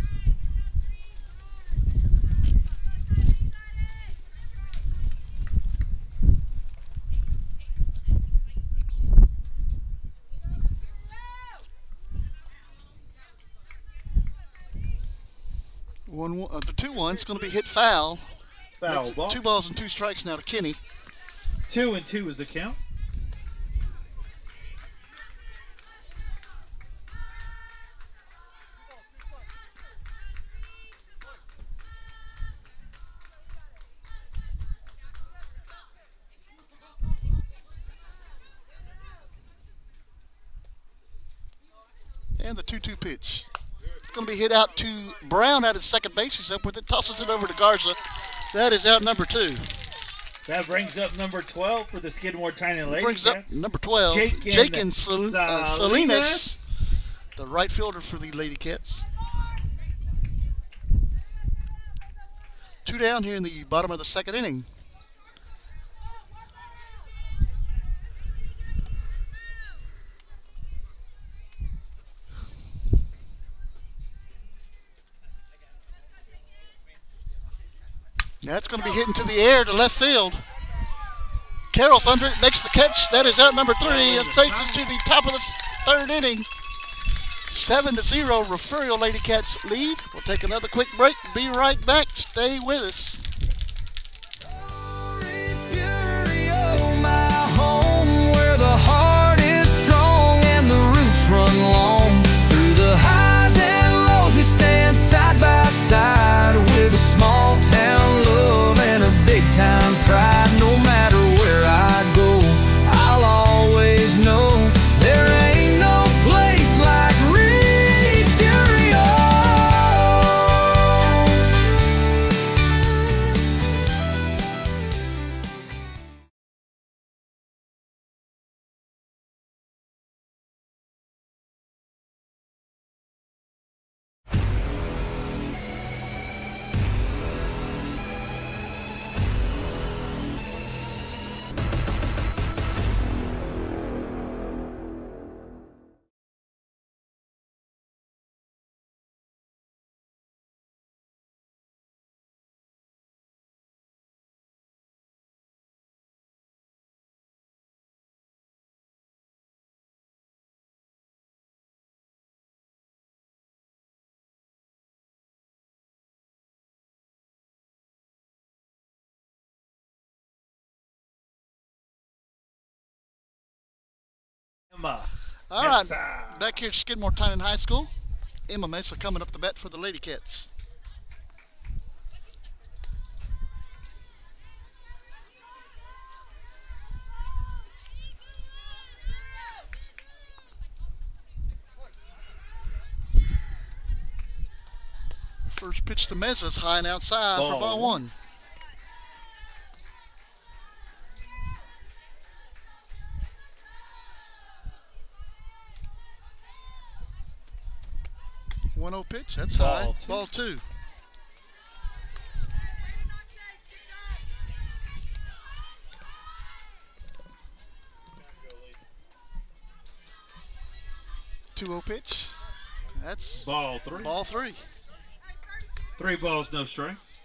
The 2-1's going to be hit foul. Foul Makes it ball. 2 balls and 2 strikes now to Kenny. 2-2 is the count. And the 2-2 pitch. It's going to be hit out to Brown out at second base. He's up with it, tosses it over to Garza. That is out number 2. That brings up number 12 for the Skidmore-Tynan Lady Brings up Cats. number 12, Jakin Salinas, the right fielder for the Lady Cats. 2 down here in the bottom of the second inning. That's going to be hit into the air to left field. Carroll's under it, makes the catch. That is out number 3 and takes us to the top of the third inning. 7-0, Refugio Lady Cats lead. We'll take another quick break. Be right back. Stay with us. Refugio, my home, where the heart is strong and the roots run long. Through the highs and lows, we stand side by side with a small town love and a big time pride. No matter where I go, I'll always know there ain't no place like Refugio. Emma. All right, Mesa. back here at Skidmore-Tynan High School. Emma Mesa coming up the bat for the Lady Cats. First pitch to Mesa's high and outside for Ball ball 1. One 0 pitch, that's high. Ball 2. Ball 2. Two 0 pitch. That's Ball 3. ball 3. 3 balls, no strikes.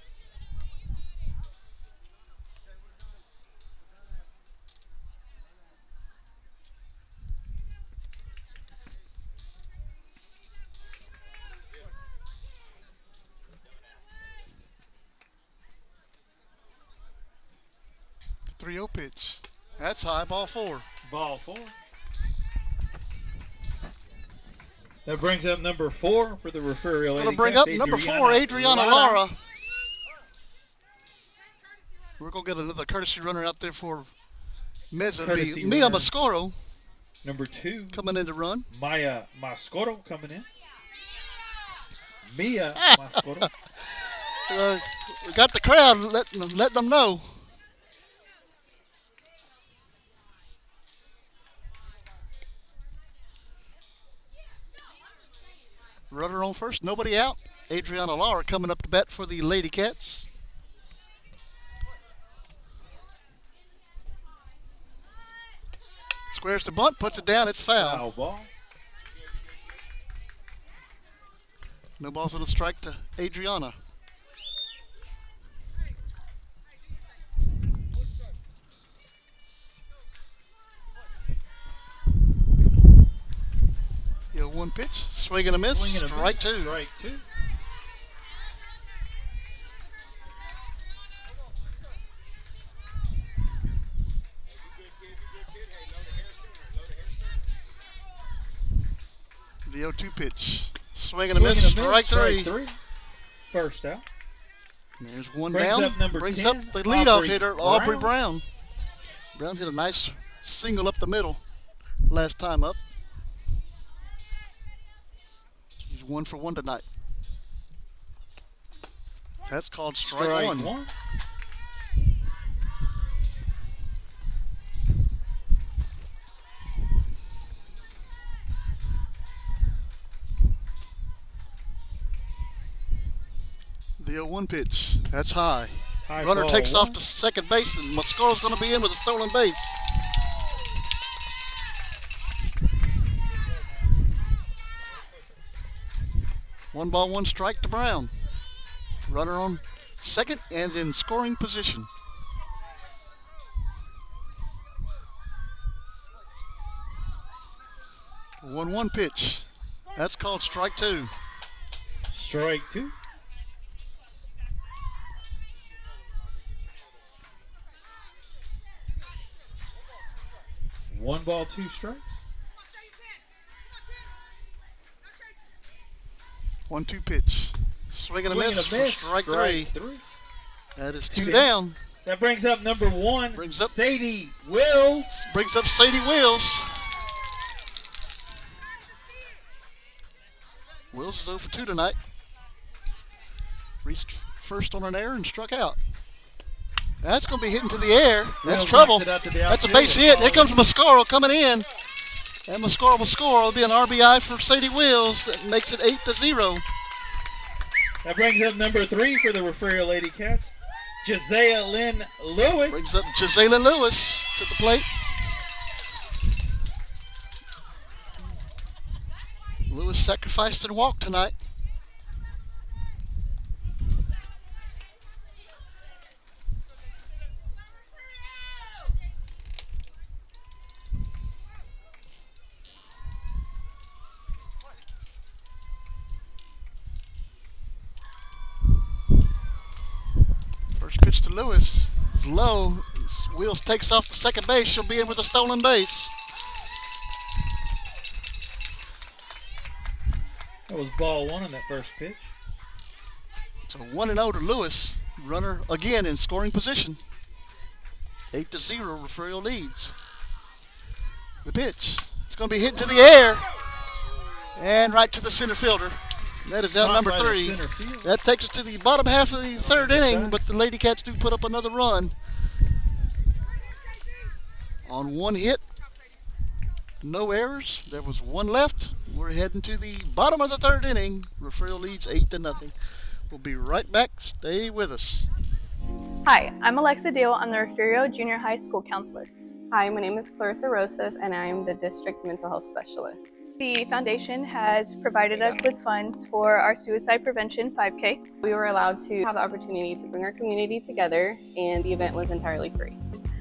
The 3-0 pitch. That's high, ball 4. Ball 4. That brings up number 4 for the Refugio Lady Going to bring Cats, up number 4, Adriana Lara. We're going to get another courtesy runner out there for Mesa. Courtesy Mia runner. Mascoro Number 2, coming in to run. Maya Mascoro coming in. Mia Mascoro. We got the crowd letting them know. Runner on first, nobody out. Adriana Lara coming up to bat for the Lady Cats. Squares the bunt, puts it down. It's foul. Foul ball. No balls on the strike to Adriana. The 0-1 pitch, swing and a miss, Swing and a strike miss. two. Strike two. The 0-2 pitch, swing and a miss, strike three. First out. And there's one Brings down. up number Brings 10, up the leadoff Aubrey hitter, Brown. Aubrey Brown. Brown hit a nice single up the middle last time up. He's 1 for 1 tonight. That's called strike one. The 0-1 pitch. That's high. High Runner ball takes one. off to second base, and Mascaro's going to be in with a stolen base. One ball, one strike to Brown. Runner on second and in scoring position. 1-1 pitch. That's called strike two. Strike two. One ball, two strikes. 1-2 pitch. Swing and a miss for strike three. That is two down. That brings up number one. Brings up Sadie Wills. Brings up Sadie Wills. Wills is 0 for 2 tonight. Reached first on an error and struck out. That's going to be hitting to the air. That's Wills trouble. knocks it out to the That's a outfield. base hit. Here comes Mascaro coming in. And Mascaro will score. It'll be an RBI for Sadie Wills. That makes it 8-0. That brings up number 3 for the Refugio Lady Cats. Josiah Lynn Lewis. Brings up Josiah Lewis to the plate. Lewis sacrificed and walked tonight. First pitch to Lewis is low. Wheels takes off the second base. She'll be in with a stolen base. That was ball one on that first pitch. So 1-0 to Lewis. Runner again in scoring position. 8-0, Refugio leads. The pitch. It's going to be hit to the air. And right to the center fielder. That is out Caught number by the 3. center field. That takes us to the bottom half of the third inning, but the Lady Cats do put up another run. On one hit, no errors. There was one left. We're heading to the bottom of the third inning. Refugio leads 8-0. We'll be right back. Stay with us. Hi, I'm Alexa Deal. I'm the Refugio Junior High School Counselor. Hi, my name is Clarissa Rosas, and I am the District Mental Health Specialist. The foundation has provided us with funds for our suicide prevention 5K. We were allowed to have the opportunity to bring our community together, and the event was entirely free.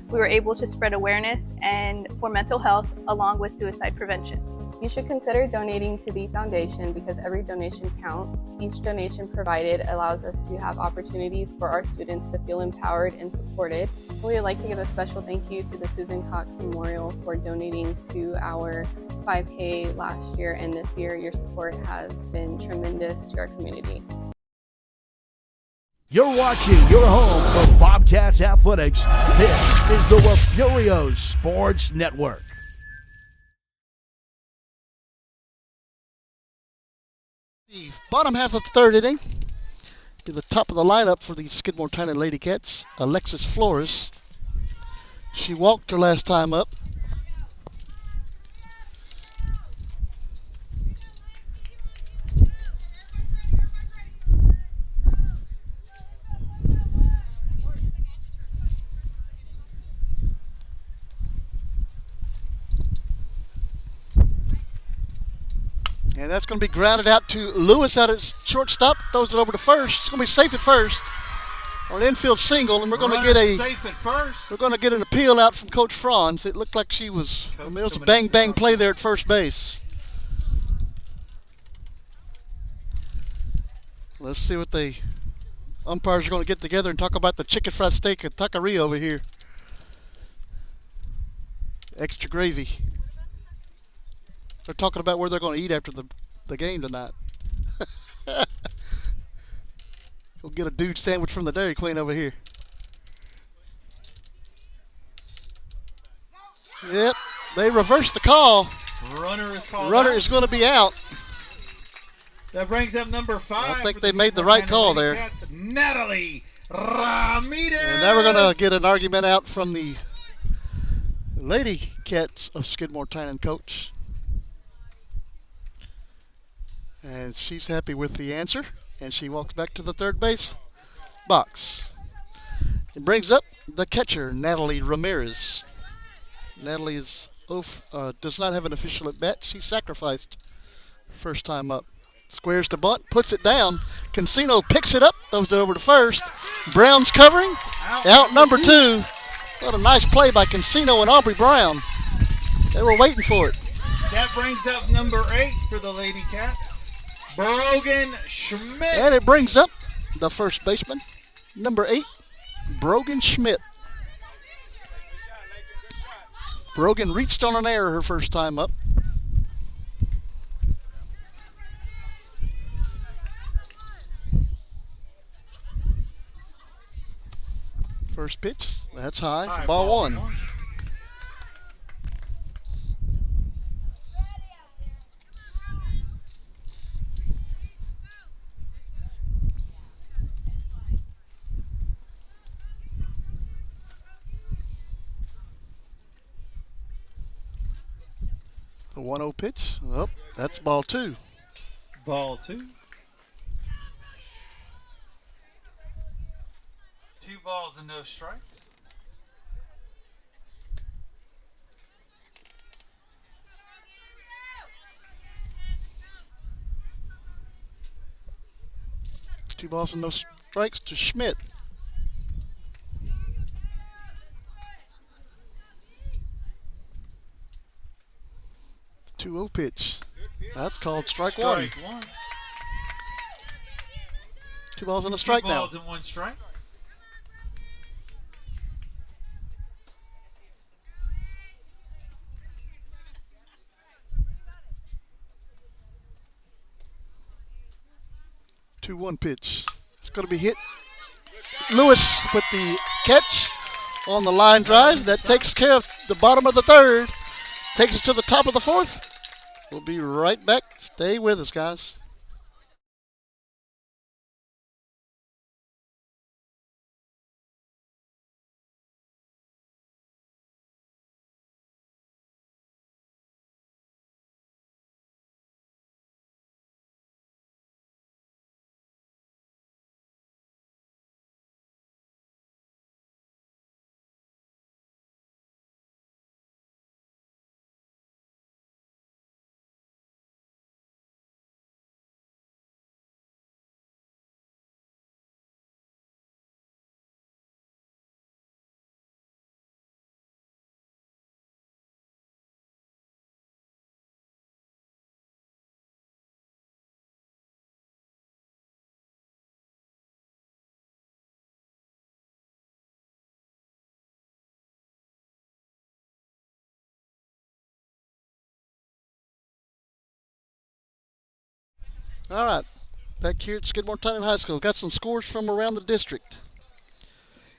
We were able to spread awareness and for mental health along with suicide prevention. You should consider donating to the foundation because every donation counts. Each donation provided allows us to have opportunities for our students to feel empowered and supported. We would like to give a special thank you to the Susan Cox Memorial for donating to our 5K last year and this year. Your support has been tremendous to our community. You're watching your home for Bobcats Athletics. This is the Refugio Sports Network. The bottom half of the third inning. To the top of the lineup for the Skidmore-Tynan Lady Cats, Alexis Flores. She walked her last time up. And that's going to be grounded out to Lewis out at shortstop. Throws it over to first. It's going to be safe at first. Or an infield single, and we're going to get safe at first. We're going to get an appeal out from Coach Franz. It looked like she was. I mean, it was a bang play there at first base. Let's see what the umpires are going to get together and talk about the chicken fried steak at taqueria over here. Extra gravy. They're talking about where they're going to eat after the game tonight. We'll get a dude sandwich from the Dairy Queen over here. Yep, they reversed the call. Runner is called Runner out. is going to be out. That brings up number 5. I think they made the right call there. Cats, Natalie Ramirez. And now we're going to get an argument out from the Lady Cats of Skidmore-Tynan coach. And she's happy with the answer. And she walks back to the third base box. It brings up the catcher, Natalie Ramirez. Natalie does not have an official at bat. She sacrificed first time up. Squares to bunt, puts it down. Cancino picks it up, throws it over to first. Brown's covering. Out number 2. What a nice play by Cancino and Aubrey Brown. They were waiting for it. That brings up number 8 for the Lady Cats, Brogan Schmidt. And it brings up the first baseman, number 8, Brogan Schmidt. Brogan reached on an error her first time up. First pitch, that's high for ball 1. The 1-0 pitch. Oh, that's ball 2. Ball 2. 2 balls and no strikes. Two balls and no strikes to Schmidt. The 2-0 pitch. That's called strike one. 2 balls and a strike 2 now. balls and 1 strike. Two 1 pitch. It's going to be hit. Lewis with the catch on the line drive. That takes care of the bottom of the 3rd. Takes us to the top of the 4th. We'll be right back. Stay with us, guys. All right, back here at Skidmore-Tynan High School. Got some scores from around the district.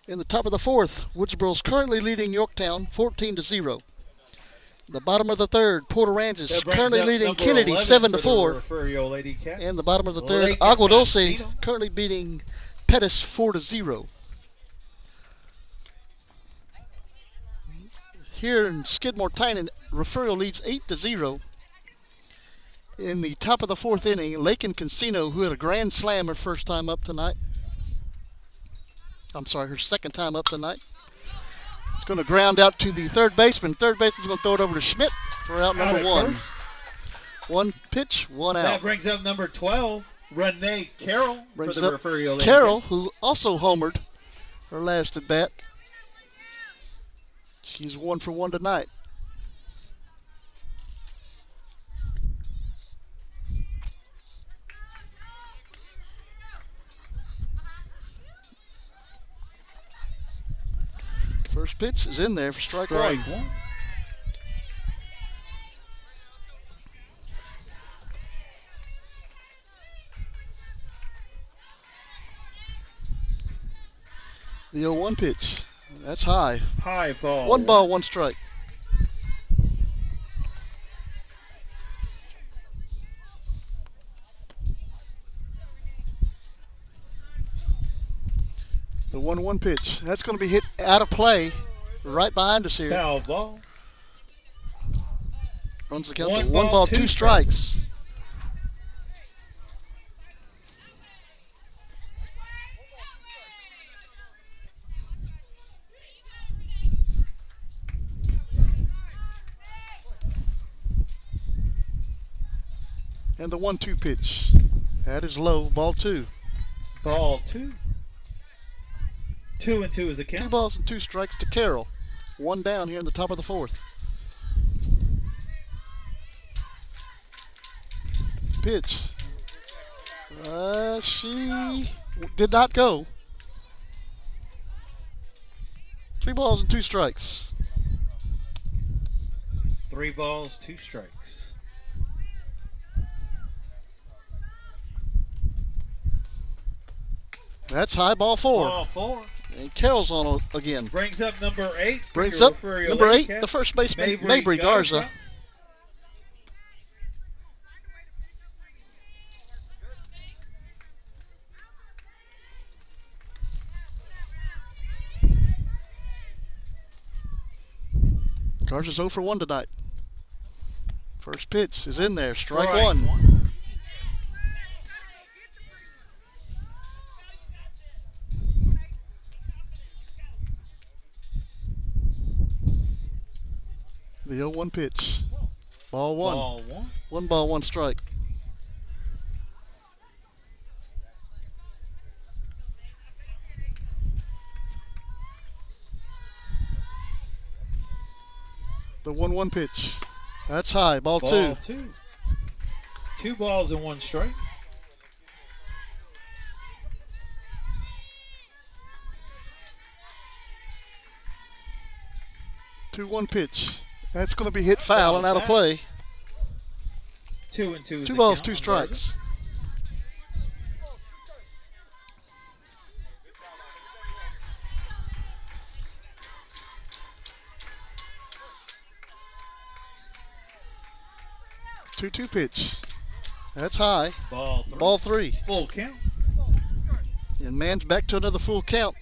In the top of the 4th, Woodsboro's currently leading Yorktown 14-0. The bottom of the 3rd, Port Aransas currently leading Kennedy 7-4. And the bottom of the 3rd, Agua Dulce currently beating Pettis 4-0. Here in Skidmore-Tynan, Refugio leads 8-0. In the top of the 4th inning, Lakin Cancino, who had a grand slam her first time up tonight. I'm sorry, her second time up tonight. It's going to ground out to the third baseman. Third baseman's going to throw it over to Schmidt for out number 1. 1 pitch, 1 That out. brings up number 12, Renee Carroll Brings for the up Refugio Lady Carroll, Cats. who also homered her last at bat. She's 1 for 1 tonight. First pitch is in there for strike one. The 0-1 pitch. That's high. High ball. 1 ball, 1 strike. The 1-1 pitch. That's going to be hit out of play right behind us here. Foul ball. Runs the count to 1 1 ball, 2 strikes. And the 1-2 pitch. That is low, ball 2. Ball 2. 2-2 is the 2 count. balls and 2 strikes to Carroll. 1 down here in the top of the 4th. Pitch. She did not go. 3 balls and 2 strikes. 3 balls, 2 strikes. That's high, ball 4. Ball 4. And Carroll's on again. Brings up number 8. Brings for up Refugio number Lady 8, Cats, the first baseman, Mabry Garza. Garza's 0 for 1 tonight. First pitch is in there, strike 1. The 0-1 pitch. Ball 1. Ball 1. 1 ball, 1 strike. The 1-1 pitch. That's high, ball 2. Ball 2. 2 balls and 1 strike. Two 1 pitch. That's going to be hit foul and out of play. 2-2 is 2 the balls, count 2 on strikes. Garza. Two pitch. That's high. Ball 3. Ball 3. Full count. And man's back to another full count.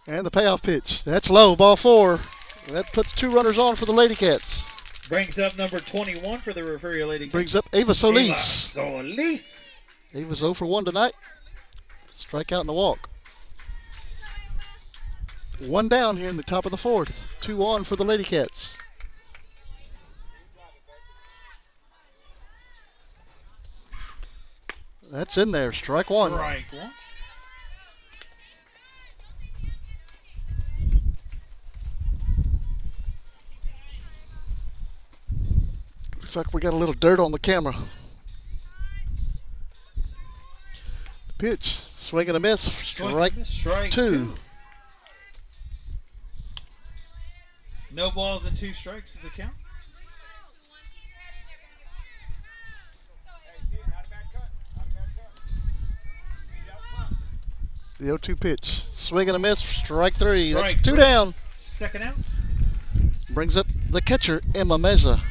And the payoff pitch. That's low, ball 4. That puts 2 runners on for the Lady Cats. Brings up number 21 for the Refugio Lady Cats. Brings up Ava Solis. Solis. Ava's 0 for 1 tonight. Strikeout and a walk. 1 down here in the top of the 4th. 2 on for the Lady Cats. That's in there. Strike 1. Strike 1. Looks like we got a little dirt on the camera. Pitch. Swing and a miss. Strike 2. No balls and 2 strikes is the count. The 0-2 pitch. Swing and a miss. Strike 3. That's Strike 2 3. down. Second out. Brings up the catcher, Emma Meza.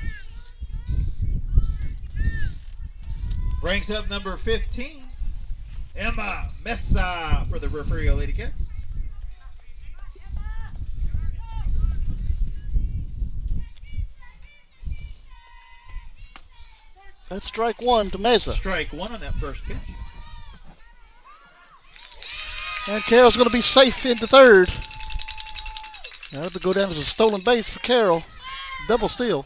Brings up number 15, Emma Mesa for the Refugio Lady Cats. That's strike 1 to Mesa. Strike 1 on that first pitch. And Carroll's going to be safe into 3rd. That would go down as a stolen base for Carroll. Double steal.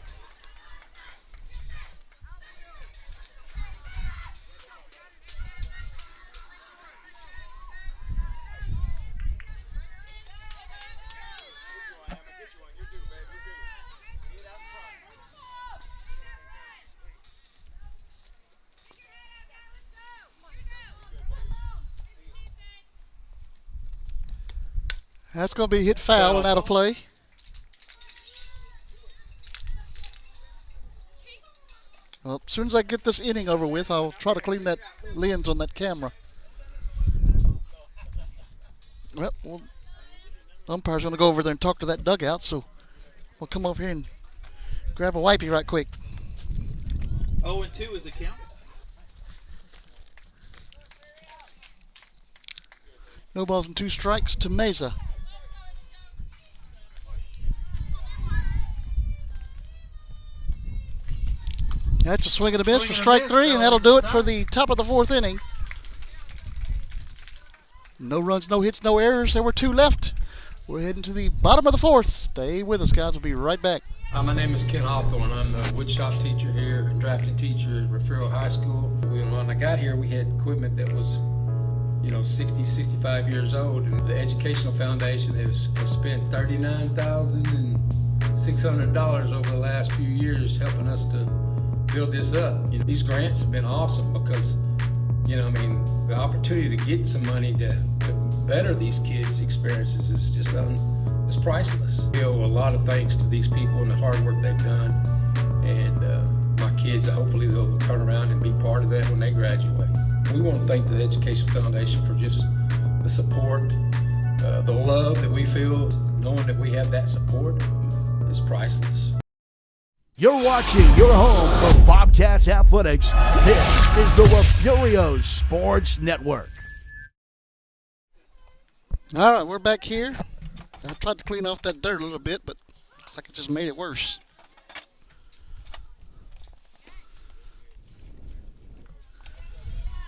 That's going to be hit foul and out of play. Well, as soon as I get this inning over with, I'll try to clean that lens on that camera. Well, umpire's going to go over there and talk to that dugout, so we'll come over here and grab a wipey right quick. 0-2 is the count. No balls and 2 strikes to Mesa. That's a swing and a miss for strike 3, and that'll do it for the top of the 4th inning. No runs, no hits, no errors. There were 2 left. We're heading to the bottom of the 4th. Stay with us, guys. We'll be right back. My name is Ken Hawthorne. I'm the woodshop teacher here and drafting teacher at Refugio High School. When I got here, we had equipment that was 60, 65 years old. And the Educational Foundation has spent $39,600 over the last few years helping us to build this up. These grants have been awesome because, the opportunity to get some money to better these kids' experiences is just it's priceless. We owe a lot of thanks to these people and the hard work they've done. And my kids, hopefully they'll turn around and be part of that when they graduate. We want to thank the Education Foundation for just the support, the love that we feel, knowing that we have that support is priceless. You're watching your home for Bobcats Athletics. This is the Refugio Sports Network. All right, we're back here. I tried to clean off that dirt a little bit, but looks like it just made it worse.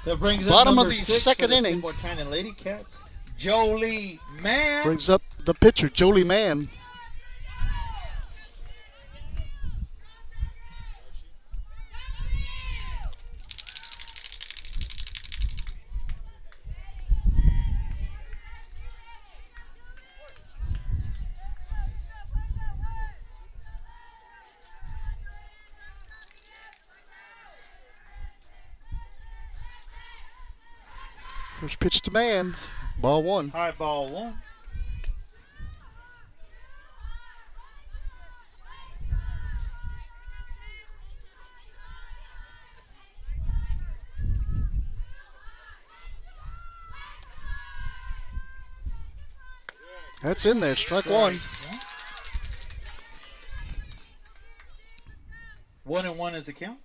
That brings Bottom up of the number 6 second for the inning. Skidmore-Tynan Lady Cats, Jolie Mann. Brings up the pitcher, Jolie Mann. First pitch to Mann, ball 1. High ball 1. That's in there, strike 1. 1-1 is the count.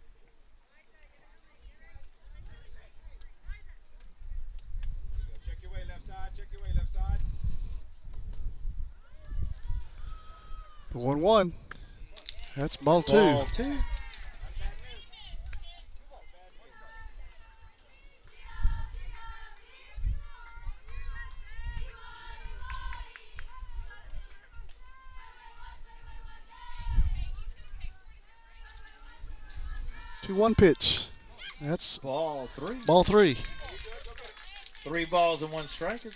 Check your way left side, check your way left side. 1-1. That's ball 2. Ball 2. Two 1 pitch. That's Ball 3. ball 3. 3 balls and 1 strike. Is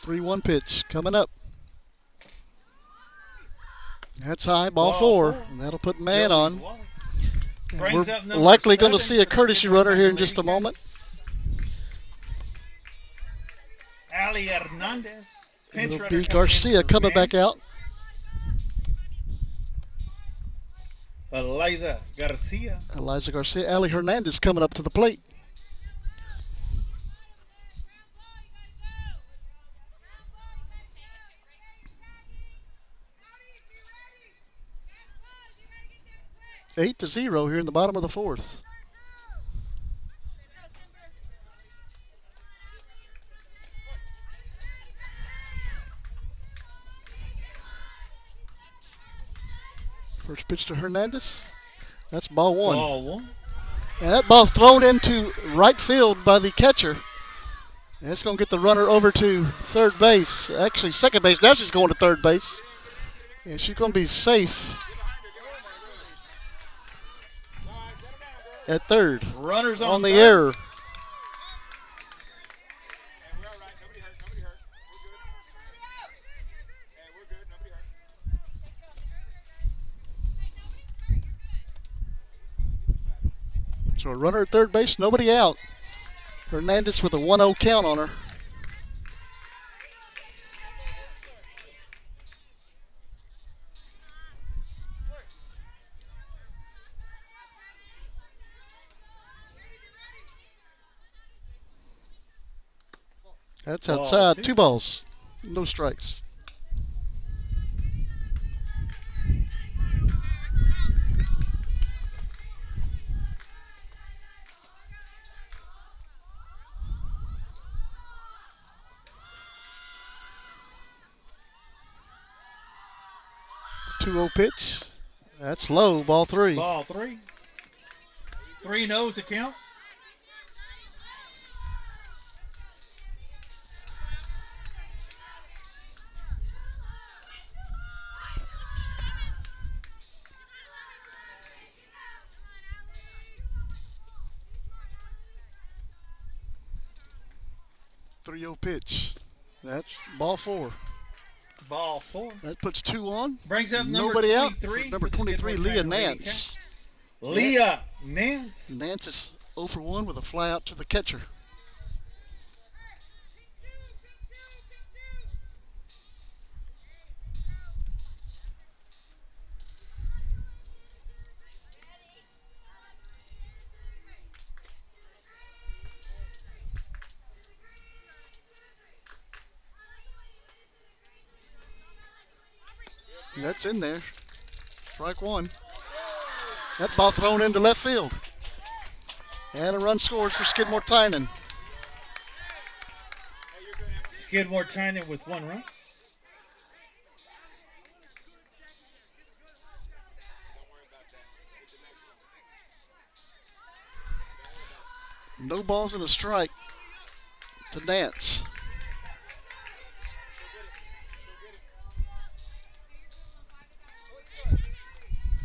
3-1 pitch coming up. That's high, ball Ball 4. four. And that'll put Mann on. And Brings we're up number likely going to 7 see a for the courtesy runner here in Skidmore-Tynan just a Lady moment. Cats. Ali Hernandez. Pinch It'll runner be coming in Garcia for coming Mann. back out. Eliza Garcia. Eliza Garcia. Ali Hernandez coming up to the plate. Eight to 0 here in the bottom of the 4th. First pitch to Hernandez. That's ball one. Ball one. And that ball's thrown into right field by the catcher. And it's going to get the runner over to third base. Actually, second base. Now she's going to third base. And she's going to be safe at third. Runners on the third. error. And we're all right. Nobody hurt. Nobody hurt. We're good. Hey, we're good. Nobody hurt. So a runner at third base, nobody out. Hernandez with a 1-0 count on her. That's Ball outside. two. 2 balls. No strikes. The 2-0 pitch. That's low. Ball 3. Ball 3. 3-0's the count. Pitch. That's ball 4. Ball 4. That puts 2 on. Brings up number Nobody out. 23. For number for the 23, Skidmore Leah Tynan Lady Nance. Cats. Leah Nance. Nance is 0 for 1 with a fly out to the catcher. That's in there. Strike 1. That ball thrown into left field. And a run scores for Skidmore-Tynan. Skidmore-Tynan with 1 run. No balls and a strike to Nance.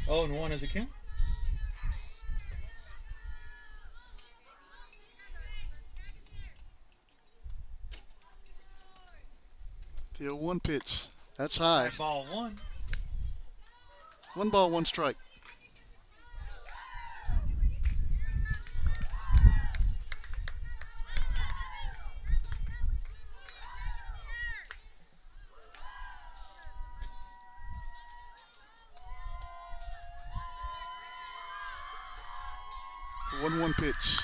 Oh, and 1 is a count. The 0-1 pitch. That's high. Ball 1. 1 ball, 1 strike. The 1-1 pitch.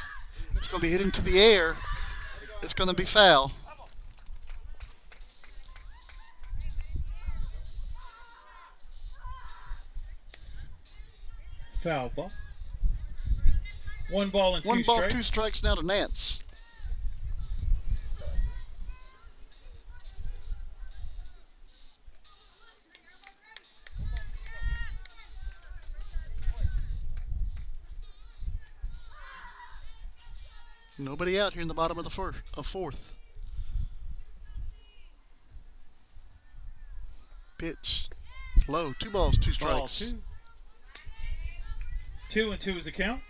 It's going to be hit into the air. It's going to be foul. Foul ball. 1 ball and 2 1 ball, strikes. 2 strikes now to Nance. Nobody out here in the bottom of the fourth. Pitch. Low. 2 balls, 2 Ball strikes. 2. 2 and 2 is the count.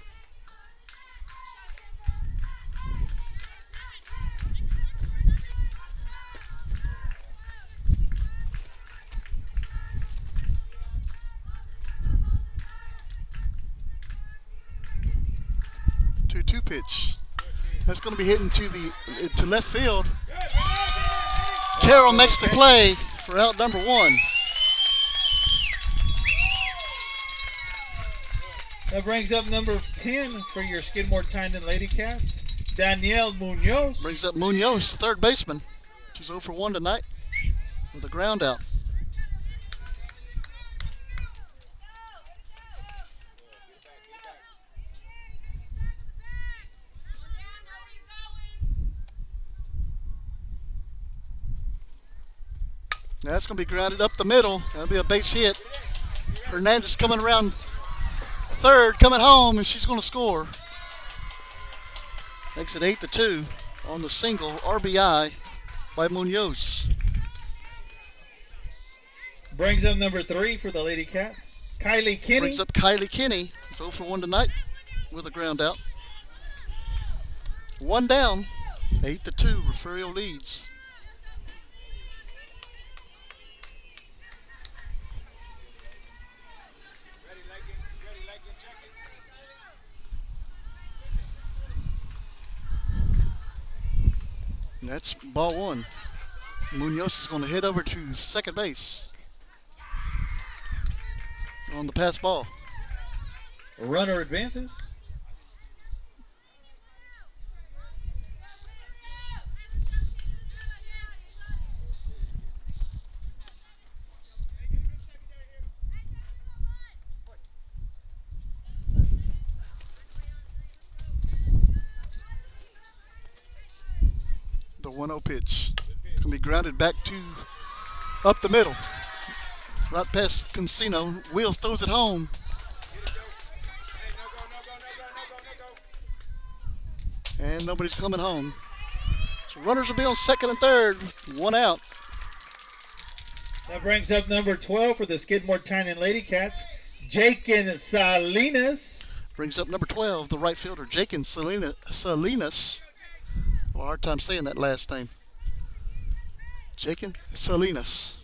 Two pitch. That's going to be hitting to left field. Carroll makes the play for out number 1. That brings up number 10 for your Skidmore-Tynan Lady Cats, Danielle Munoz. Brings up Munoz, third baseman. She's 0 for 1 tonight with a ground out. That's going to be grounded up the middle. That'll be a base hit. Hernandez coming around third coming home, and she's going to score. Makes it 8-2 on the single RBI by Munoz. Brings up number 3 for the Lady Cats. Kylie Kinney. Brings up Kylie Kinney. It's 0 for 1 tonight with a ground out. One down, 8-2. Refugio leads. And that's ball 1. Munoz is going to head over to second base on the pass ball. Runner advances. The 1-0 pitch. It's going to be grounded back to up the middle. Right past Casino. Wheels throws it home. And nobody's coming home. So runners will be on second and third. One out. That brings up number 12 for the Skidmore-Tynan Lady Cats, Jakin Salinas. Brings up number 12, the right fielder, Jakin Salinas. Well, hard time saying that last name. Jakin Salinas.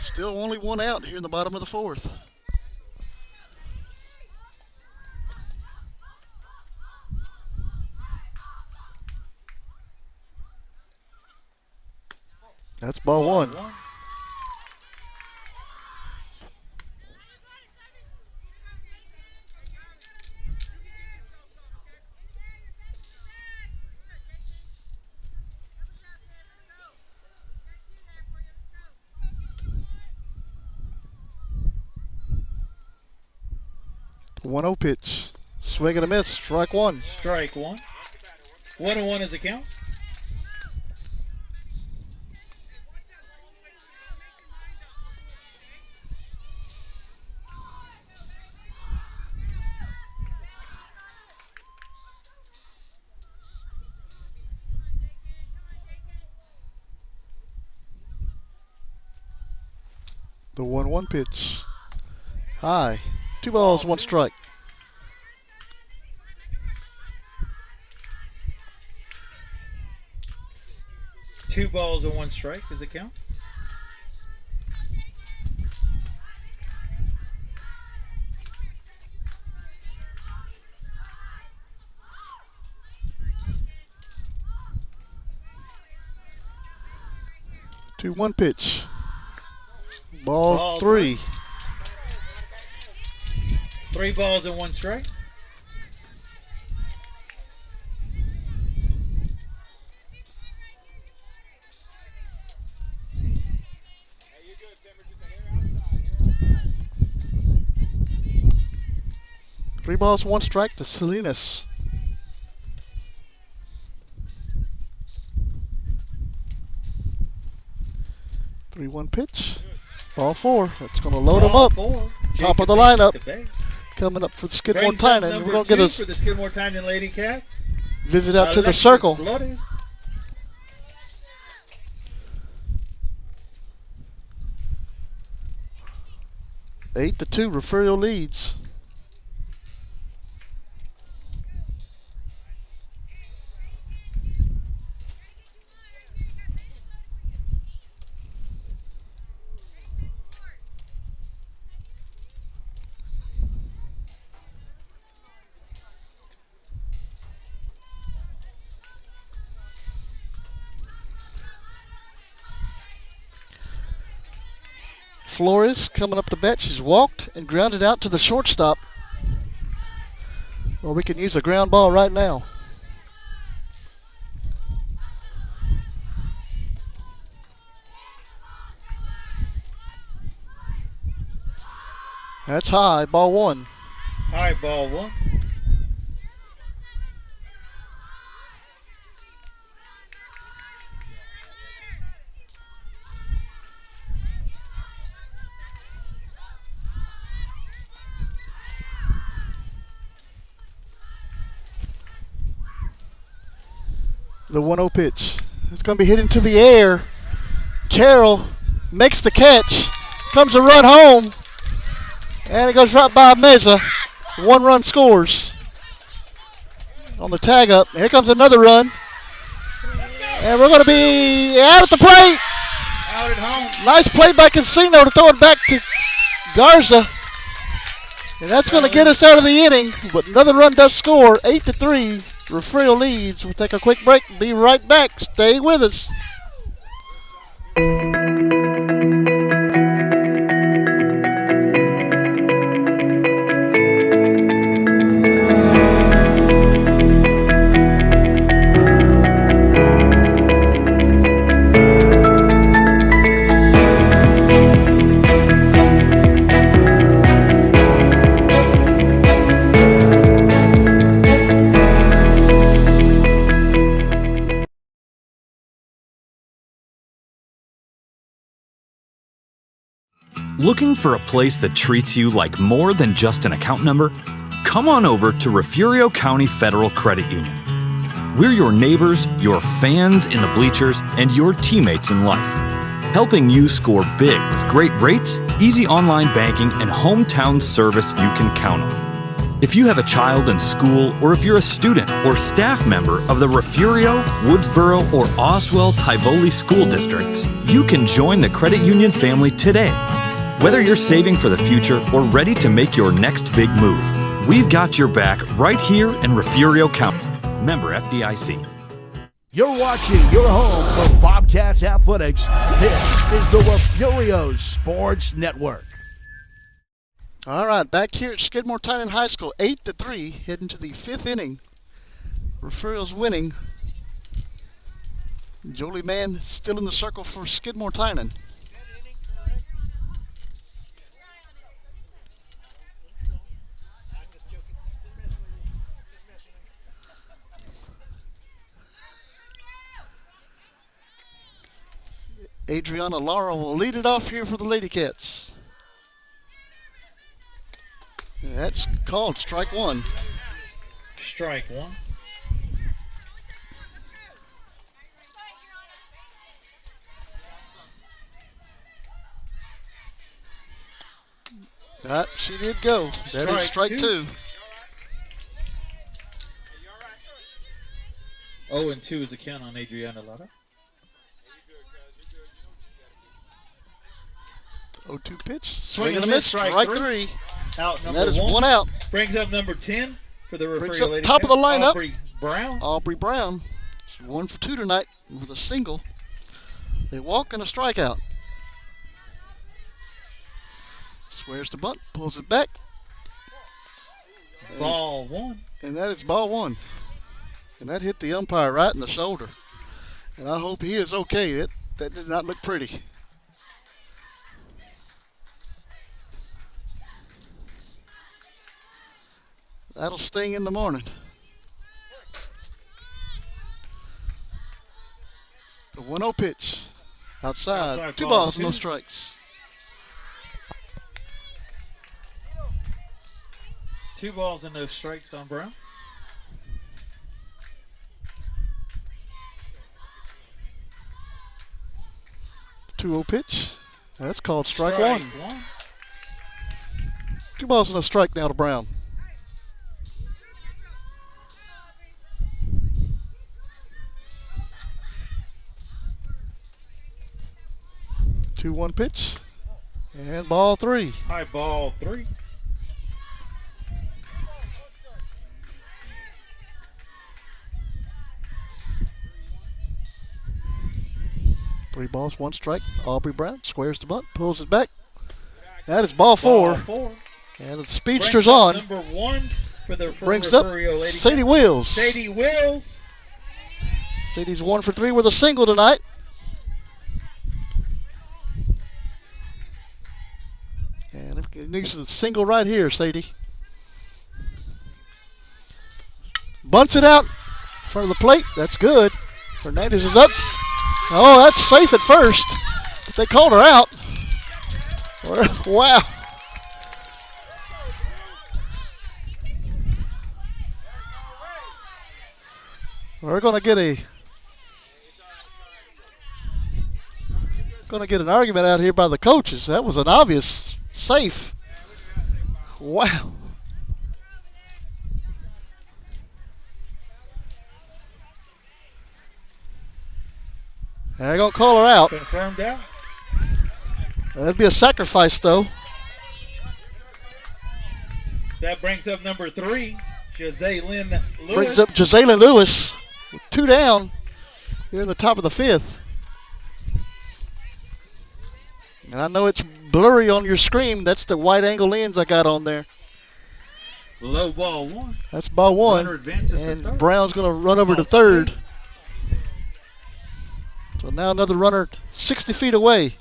Still only one out here in the bottom of the fourth. That's ball 1. The 1-0 pitch. Swing and a miss. Strike 1. Strike 1. 1-1 is the count. The 1-1 pitch. High. 2 balls, 1 strike. Two balls and 1 strike is the count. Two 1 pitch. Ball 3. 3 balls and 1 strike. Three balls, 1 strike to Salinas. Three 1 pitch. Ball 4. That's going to load him up. Top of the lineup. Coming up for the Skidmore-Tynan. We're going to get us for the Skidmore-Tynan Lady Cats. Visit out to the circle. Flores. Eight to 2. Refugio leads. Flores coming up to bat. She's walked and grounded out to the shortstop. Well, we can use a ground ball right now. That's high, ball 1. High, ball 1. The 1-0 pitch. It's going to be hit into the air. Carroll makes the catch. Comes a run home. And it goes right by Meza. 1 run scores. On the tag up. Here comes another run. And we're going to be out at the plate. Out at home. Nice play by Casino to throw it back to Garza. And that's going to get us out of the inning. But another run does score. 8-3. Refugio leads. We'll take a quick break. Be right back. Stay with us. Looking for a place that treats you like more than just an account number? Come on over to Refugio County Federal Credit Union. We're your neighbors, your fans in the bleachers, and your teammates in life. Helping you score big with great rates, easy online banking, and hometown service you can count on. If you have a child in school, or if you're a student or staff member of the Refugio, Woodsboro, or Oswell-Tivoli school districts, you can join the credit union family today. Whether you're saving for the future or ready to make your next big move, we've got your back right here in Refugio County. Member FDIC. You're watching your home for Bobcats Athletics. This is the Refugio Sports Network. All right, back here at Skidmore-Tynan High School, 8-3, heading to the 5th inning. Refugio's winning. Jolie Mann still in the circle for Skidmore-Tynan. Adriana Lara will lead it off here for the Lady Cats. That's called strike 1. Strike 1. She did go. That is strike 2. 0-2 is the count on Adriana Lara. 0-2 pitch. Swing and a miss. Strike 3. Out number that is 1. 1 out. Brings up number 10 for the Brings Refugio up Lady top of the lineup. Aubrey Brown. Aubrey Brown. 1 for 2 tonight with a single. They walk and a strikeout. Squares the bunt, pulls it back. Ball 1. And that is ball 1. And that hit the umpire right in the shoulder. And I hope he is okay. That did not look pretty. That'll sting in the morning. The 1-0 pitch. Outside. 2 balls, no strikes. 2 balls and no strikes on Brown. The 2-0 pitch. That's called strike 1. 2 balls and a strike now to Brown. 2-1 pitch. And ball 3. High ball 3. Three balls, 1 strike. Aubrey Brown squares the bunt, pulls it back. That is ball 4. And the speedster's on. Number 1 for the Brings up Sadie Wills. Sadie Wills. Sadie's 1 for 3 with a single tonight. And it needs a single right here, Sadie. Bunts it out in front of the plate. That's good. Hernandez is up. Oh, that's safe at first. But they called her out. Wow. We're going to get a Going to get an argument out here by the coaches. That was an obvious safe. Wow. They're going to call her out. Confirmed out. That'd be a sacrifice, though. That brings up number 3, Jazalyn Lewis. Brings up Jazalyn Lewis with 2 down here in the top of the 5th. And I know it's blurry on your screen. That's the wide angle lens I got on there. Low ball 1. That's ball 1. Runner advances to And third. Brown's going to run over to Ball third. 6. So now another runner 60 feet away.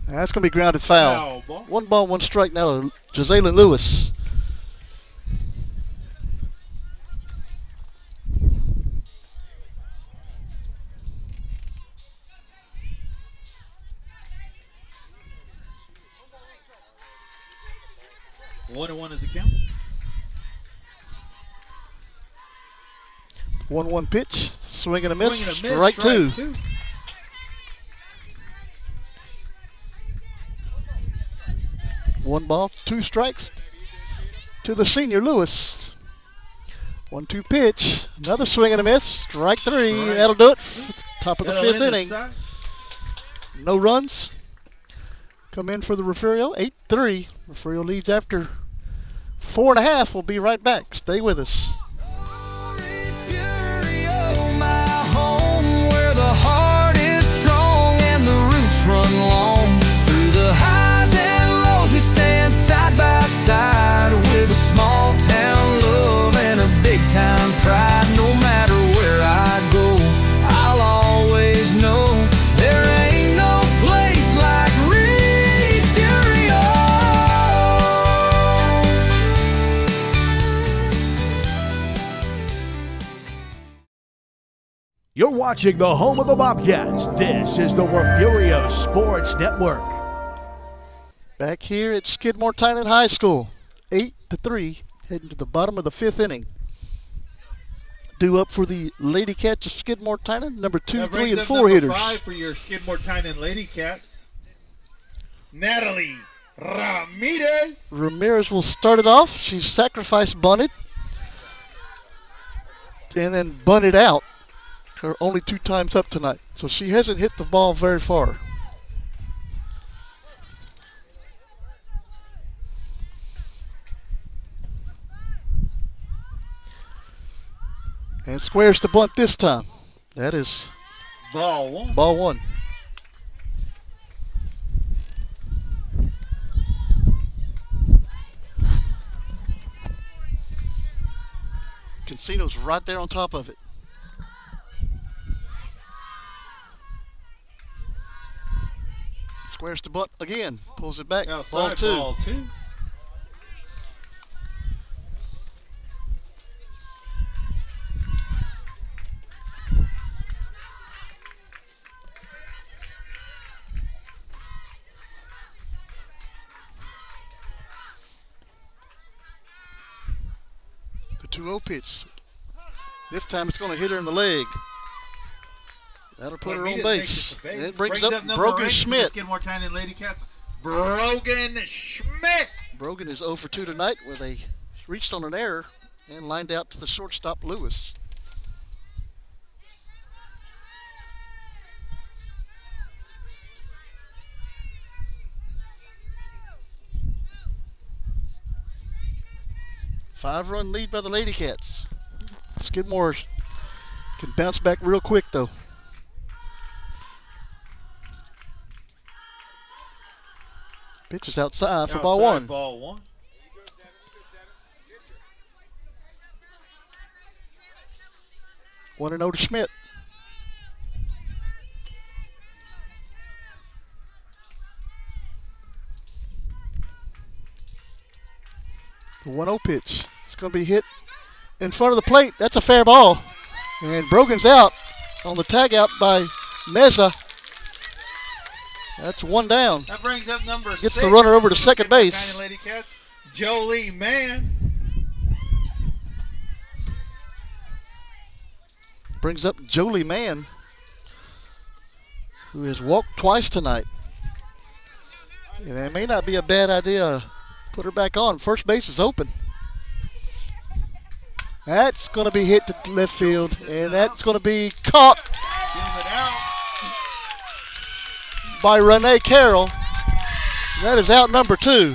That's going to be grounded foul. Foul ball. 1 ball, 1 strike now to Jazalyn Lewis. One and one is the count. 1-1 pitch. Swing and a miss. Swing and a miss, Strike 2. 2. One ball, 2 strikes to the senior Lewis. 1-2 pitch. Another swing and a miss. Strike 3. Strike. That'll do it. Top of the That'll 5th end the inning. side. No runs. Come in for the Refugio. 8-3. Refugio leads after 4.5. We'll be right back. Stay with us. Refugio, my home, where the heart is strong and the roots run long. Through the highs and lows, we stand side by side with a small town love and a big time pride. No matter where I go, I'll always know there ain't no place like Refugio. You're watching the home of the Bobcats. This is the Refugio Sports Network. Back here at Skidmore-Tynan High School. 8-3. Heading to the bottom of the 5th inning. Due up for the Lady Cats of Skidmore-Tynan. Number 2, That 3, brings and up 4 number hitters. 5 for your Skidmore-Tynan Lady Cats. Natalie Ramirez. Ramirez will start it off. She's sacrifice bunted. And then bunted out. Her only 2 times up tonight. So she hasn't hit the ball very far. And squares the bunt this time. That is Ball 1. ball 1. Casino's right there on top of it. Squares the bunt again. Pulls it back. Ball Outside 2. ball 2. The 2-0 pitch. This time it's going to hit her in the leg. That'll put her on base. And it brings up number Brogan 8 for the Schmidt. Skidmore-Tynan Lady Cats. Brogan Schmidt. Brogan is 0 for 2 tonight where they reached on an error and lined out to the shortstop Lewis. Five-run lead by the Lady Cats. Skidmore can bounce back real quick though. Pitch is outside for ball 1. Ball 1. One and 0 to Schmidt. The 1-0 pitch. It's going to be hit in front of the plate. That's a fair ball. And Brogan's out on the tag out by Meza. That's 1 down. That brings up number 6. Gets the runner over to second base. Skidmore-Tynan Lady Cats. Jolie Mann. Brings up Jolie Mann, who has walked twice tonight. And it may not be a bad idea. Put her back on. First base is open. That's going to be hit to left field, and that's going to be caught by Renee Carroll. That is out number 2.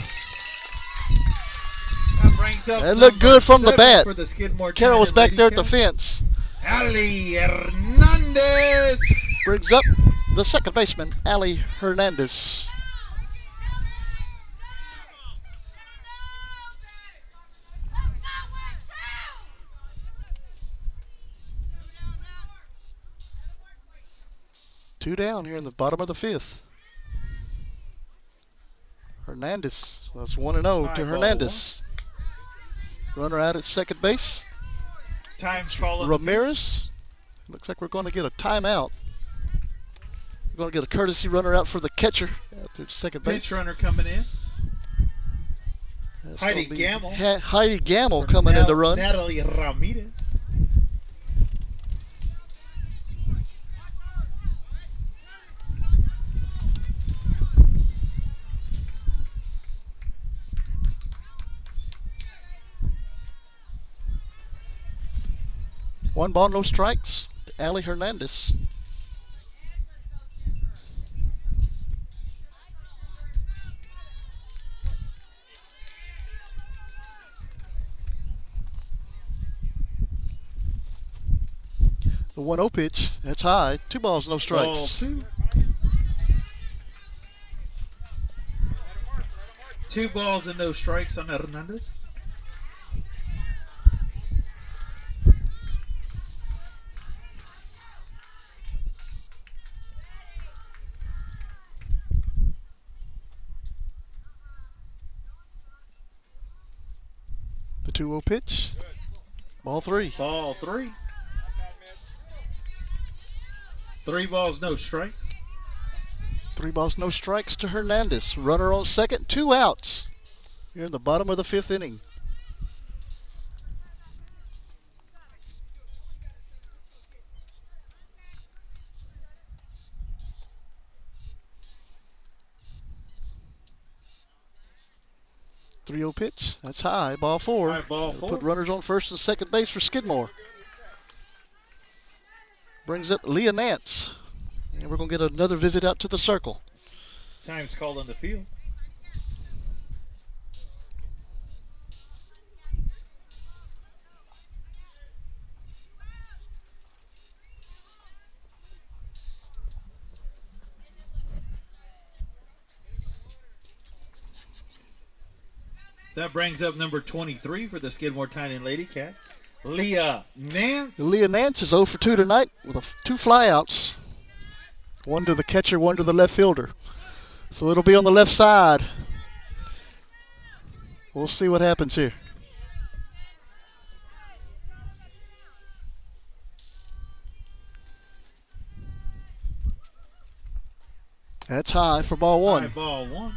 That looked good from the bat. Carroll was back there at the fence. Ali Hernandez brings up the second baseman, Ali Hernandez. Two down here in the bottom of the 5th. Hernandez. Well, that's 1-0 to Hernandez. Runner out at second base. Time's falling. Ramirez. Looks like we're going to get a timeout. We're going to get a courtesy runner out for the catcher at the second base. Pinch runner coming in. That's Heidi Gamble. Heidi Gamble coming in to run. Natalie Ramirez. One ball, no strikes. Ali Hernandez. The 1-0 pitch, that's high. 2 balls, no strikes. Ball 2. 2 balls and no strikes on Hernandez. The 2-0 pitch. Ball 3. Ball 3. 3 balls, no strikes. 3 balls, no strikes to Hernandez. Runner on second, 2 outs. Here in the bottom of the 5th inning. Three-0 pitch. That's high. Ball 4. High ball 4. Put runners on first and second base for Skidmore. Brings up Leah Nance. And we're going to get another visit out to the circle. Time's called on the field. That brings up number 23 for the Skidmore-Tynan Lady Cats, Leah Nance. Leah Nance is 0 for 2 tonight with 2 flyouts. 1 to the catcher, 1 to the left fielder. So it'll be on the left side. We'll see what happens here. That's high for ball 1. High ball 1.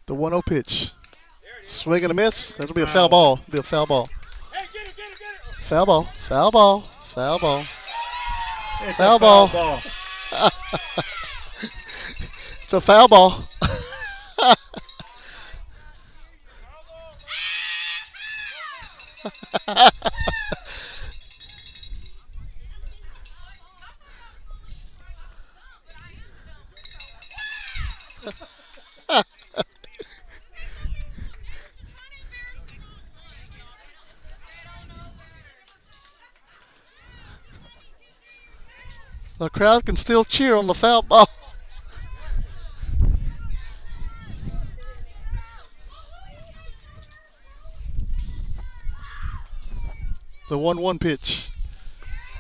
The 1-0 pitch. Swing and a miss. That'll be a foul ball. It'll be a foul ball. Foul ball. Foul ball. Foul ball. It's Foul a ball. ball. It's a foul ball. The crowd can still cheer on the foul ball. The 1-1 pitch.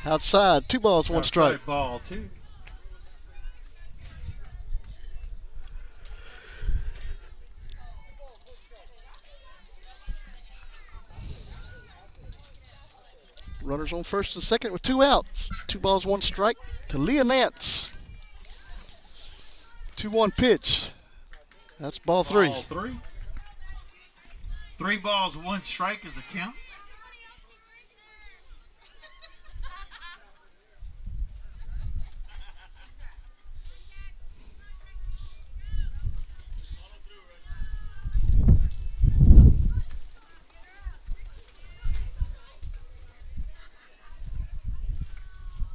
Outside, 2 balls, 1 strike. Outside ball 2. Runners on first and second with 2 outs. 2 balls, 1 strike to to Leah Nance. 2-1 pitch. That's ball 3. Ball 3. 3 balls, 1 strike is the count.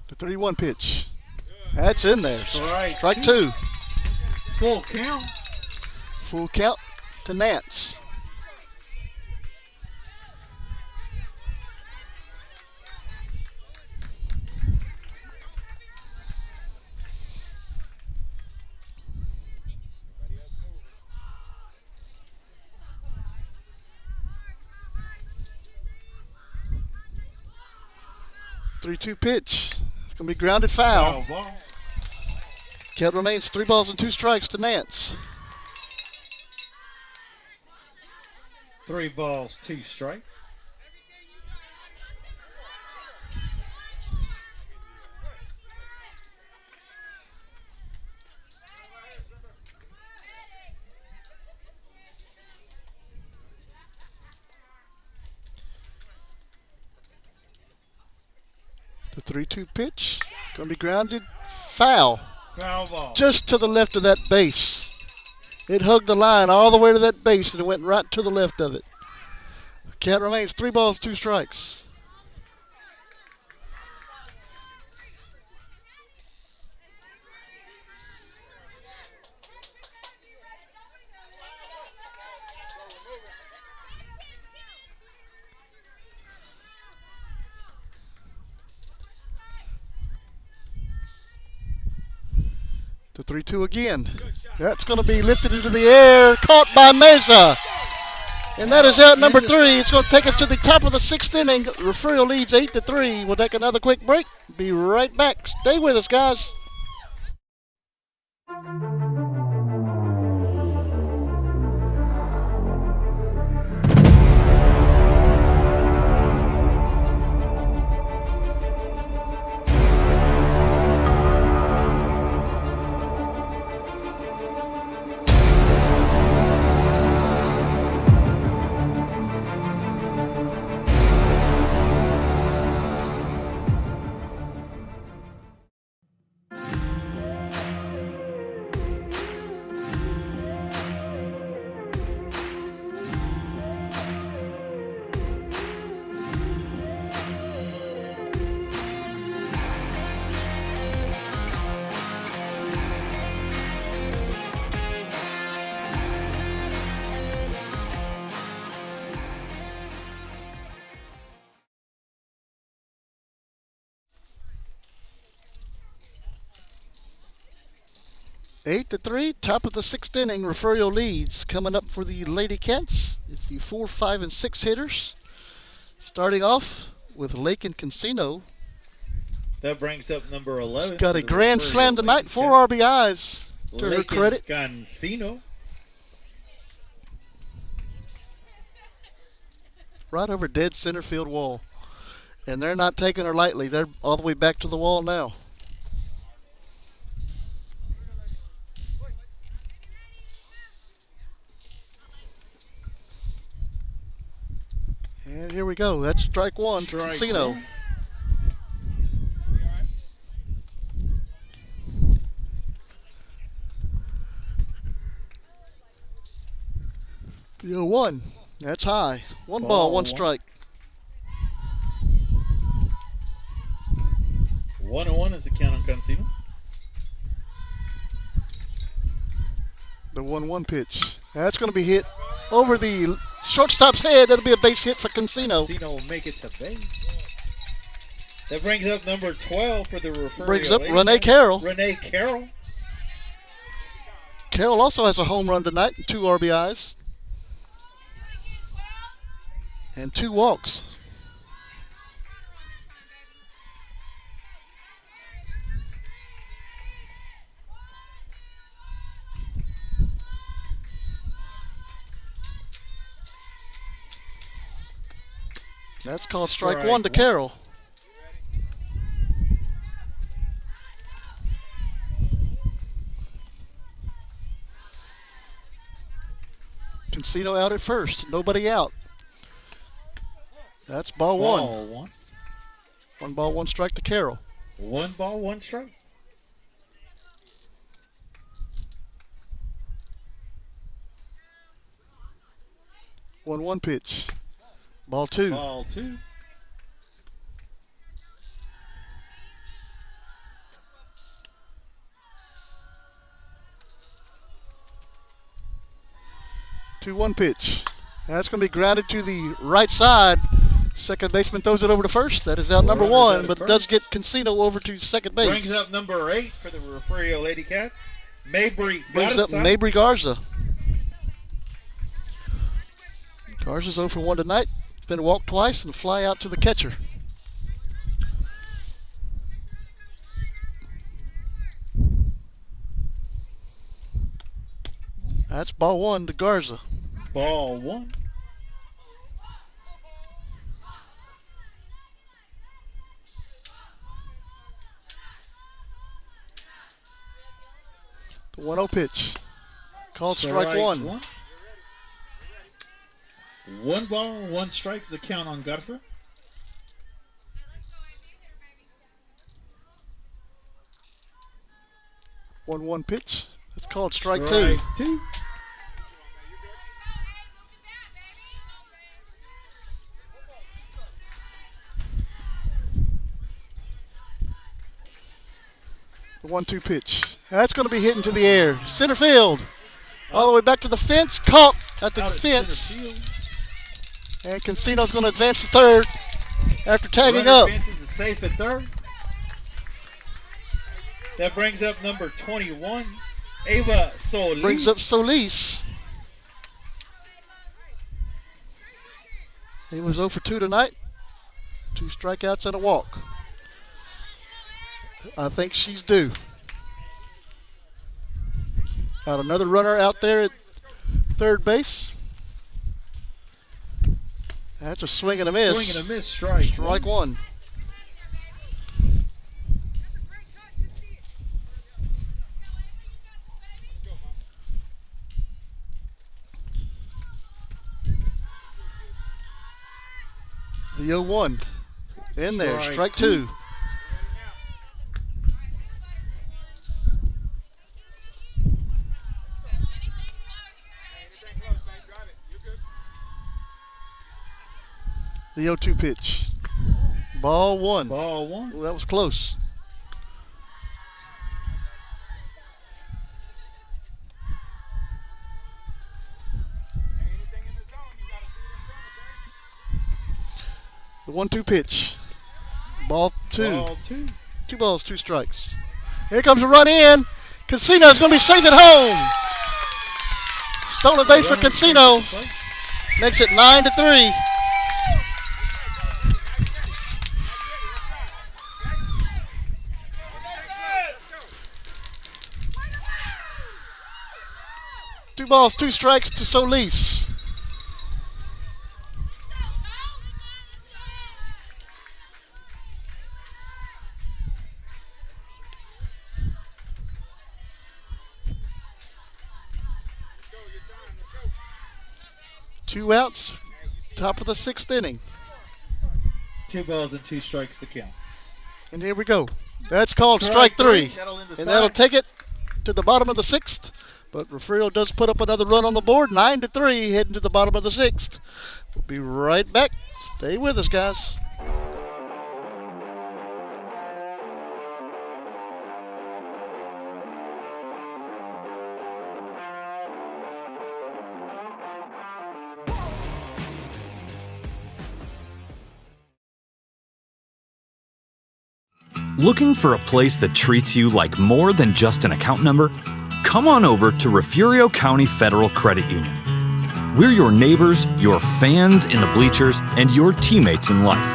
The 3-1 pitch. That's in there. Strike Strike 2. Full count. Full count to Nance. Three-two pitch. It's going to be grounded foul. Foul ball. Count remains 3 balls and 2 strikes to Nance. 3 balls, 2 strikes. The 3-2 pitch. Going to be grounded foul. Foul ball. Just to the left of that base. It hugged the line all the way to that base and it went right to the left of it. Count remains 3 balls, 2 strikes. The 3-2 again. That's going to be lifted into the air, caught by Mesa. And that is out number 3. It's going to take us to the top of the 6th inning. Refugio leads 8-3. We'll take another quick break. Be right back. Stay with us, guys. Eight to 3, top of the 6th inning. Refugio leads. Coming up for the Lady Cats, it's the 4, 5, and 6 hitters. Starting off with Lake and Casino. That brings up number 11. She's got a grand slam tonight, 4 RBIs to her credit. Cancino. Right over dead center field wall. And they're not taking her lightly. They're all the way back to the wall now. And here we go. That's strike 1 to Casino. The 0-1. That's high. 1 ball, 1 strike. 1-1 is the count on Cancino. The 1-1 pitch. That's going to be hit over the shortstop's head. That'll be a base hit for Cancino. Cancino will make it to base. That brings up number 12 for the Refugio. Brings up Renee Carroll. Renee Carroll. Carroll also has a home run tonight and 2 RBIs. And 2 walks. That's called strike 1 to Carroll. Casino out at first. Nobody out. That's ball one. Ball one. 1 ball, 1 strike to Carroll. 1 ball, 1 strike. One pitch. Ball 2. Ball 2. Two one pitch. That's going to be grounded to the right side. Second baseman throws it over to first. That is out number Runner's 1, out at but first. does get Casino over to second base. Brings up number 8 for the Refugio Lady Cats. Mabry Brings up Garza. Mabry Garza. Garza's 0 for 1 tonight. Been walked twice and fly out to the catcher. That's ball 1 to Garza. Ball 1. The 1-0 pitch. Called strike 1. 1 ball, 1 strike is the count on Garza. One pitch. It's called strike 2. 2. The 1-2 pitch. That's going to be hit into the air. Center field. All the way back to the fence. Caught at the Out at fence. center field. And Casino's going to advance to third after tagging Runner up. fences is safe at third. That brings up number 21, Ava Solis. Brings up Solis. He was 0 for 2 tonight. 2 strikeouts and a walk. I think she's due. Got another runner out there at third base. That's a swing and a miss. Swing and a miss, strike. Strike 1. The 0-1. In there, strike 2. The 0-2 pitch. Ball 1. Ball 1. Well, that was close. The 1-2 pitch. Ball 2. Ball 2. 2 balls, 2 strikes. Here comes a run in. Casino's going to be safe at home. Stolen base for Casino. Makes it 9-3. Two balls, 2 strikes to Solis. Two outs, top of the 6th inning. 2 balls and 2 strikes to count. And here we go. That's called strike 3. That'll end the And that'll side. take it to the bottom of the 6th. But Refugio does put up another run on the board. 9-3, heading to the bottom of the 6th. We'll be right back. Stay with us, guys. Looking for a place that treats you like more than just an account number? Come on over to Refugio County Federal Credit Union. We're your neighbors, your fans in the bleachers, and your teammates in life,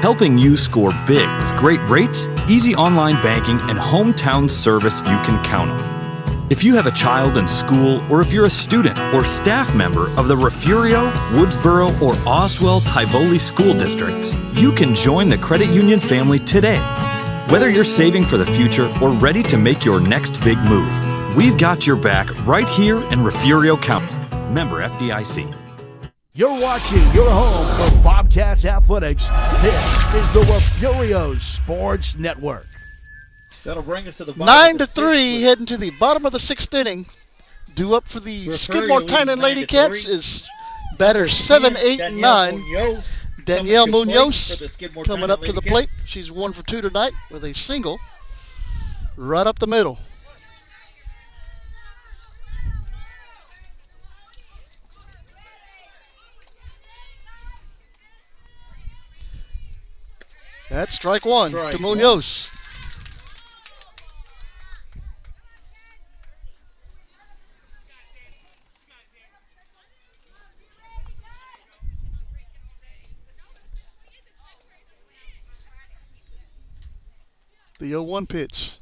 helping you score big with great rates, easy online banking, and hometown service you can count on. If you have a child in school, or if you're a student or staff member of the Refugio, Woodsboro, or Oswell-Tivoli school districts, you can join the credit union family today. Whether you're saving for the future or ready to make your next big move, we've got your back right here in Refugio County. Member FDIC. You're watching your home for Bobcats Athletics. This is the Refugio Sports Network. That'll bring us to the bottom 9-3, heading to the bottom of the 6th inning. Due up for the Skidmore-Tynan Lady Cats is batters 7, 8, and 9. Danielle Munoz coming up to the plate. She's 1 for 2 tonight with a single right up the middle. That's strike one to Munoz. The 0-1 pitch.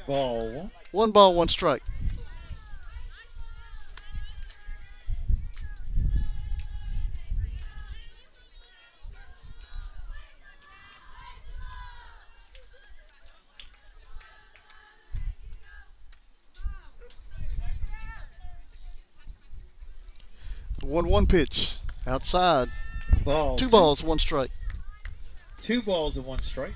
Ball one. 1 ball, 1 strike. The 1-1 pitch. Outside. Ball. 2 balls, 1 strike. 2 balls and 1 strike.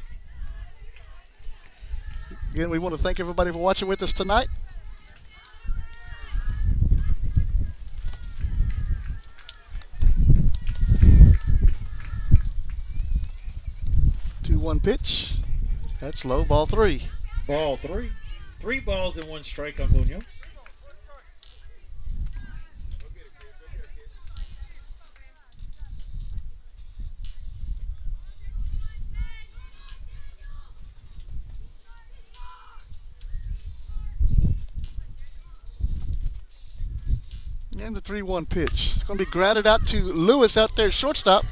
Again, we want to thank everybody for watching with us tonight. Two 1 pitch. That's low. Ball 3. Ball 3. 3 balls and 1 strike on Munoz. And the 3-1 pitch. It's going to be grounded out to Lewis out there, shortstop.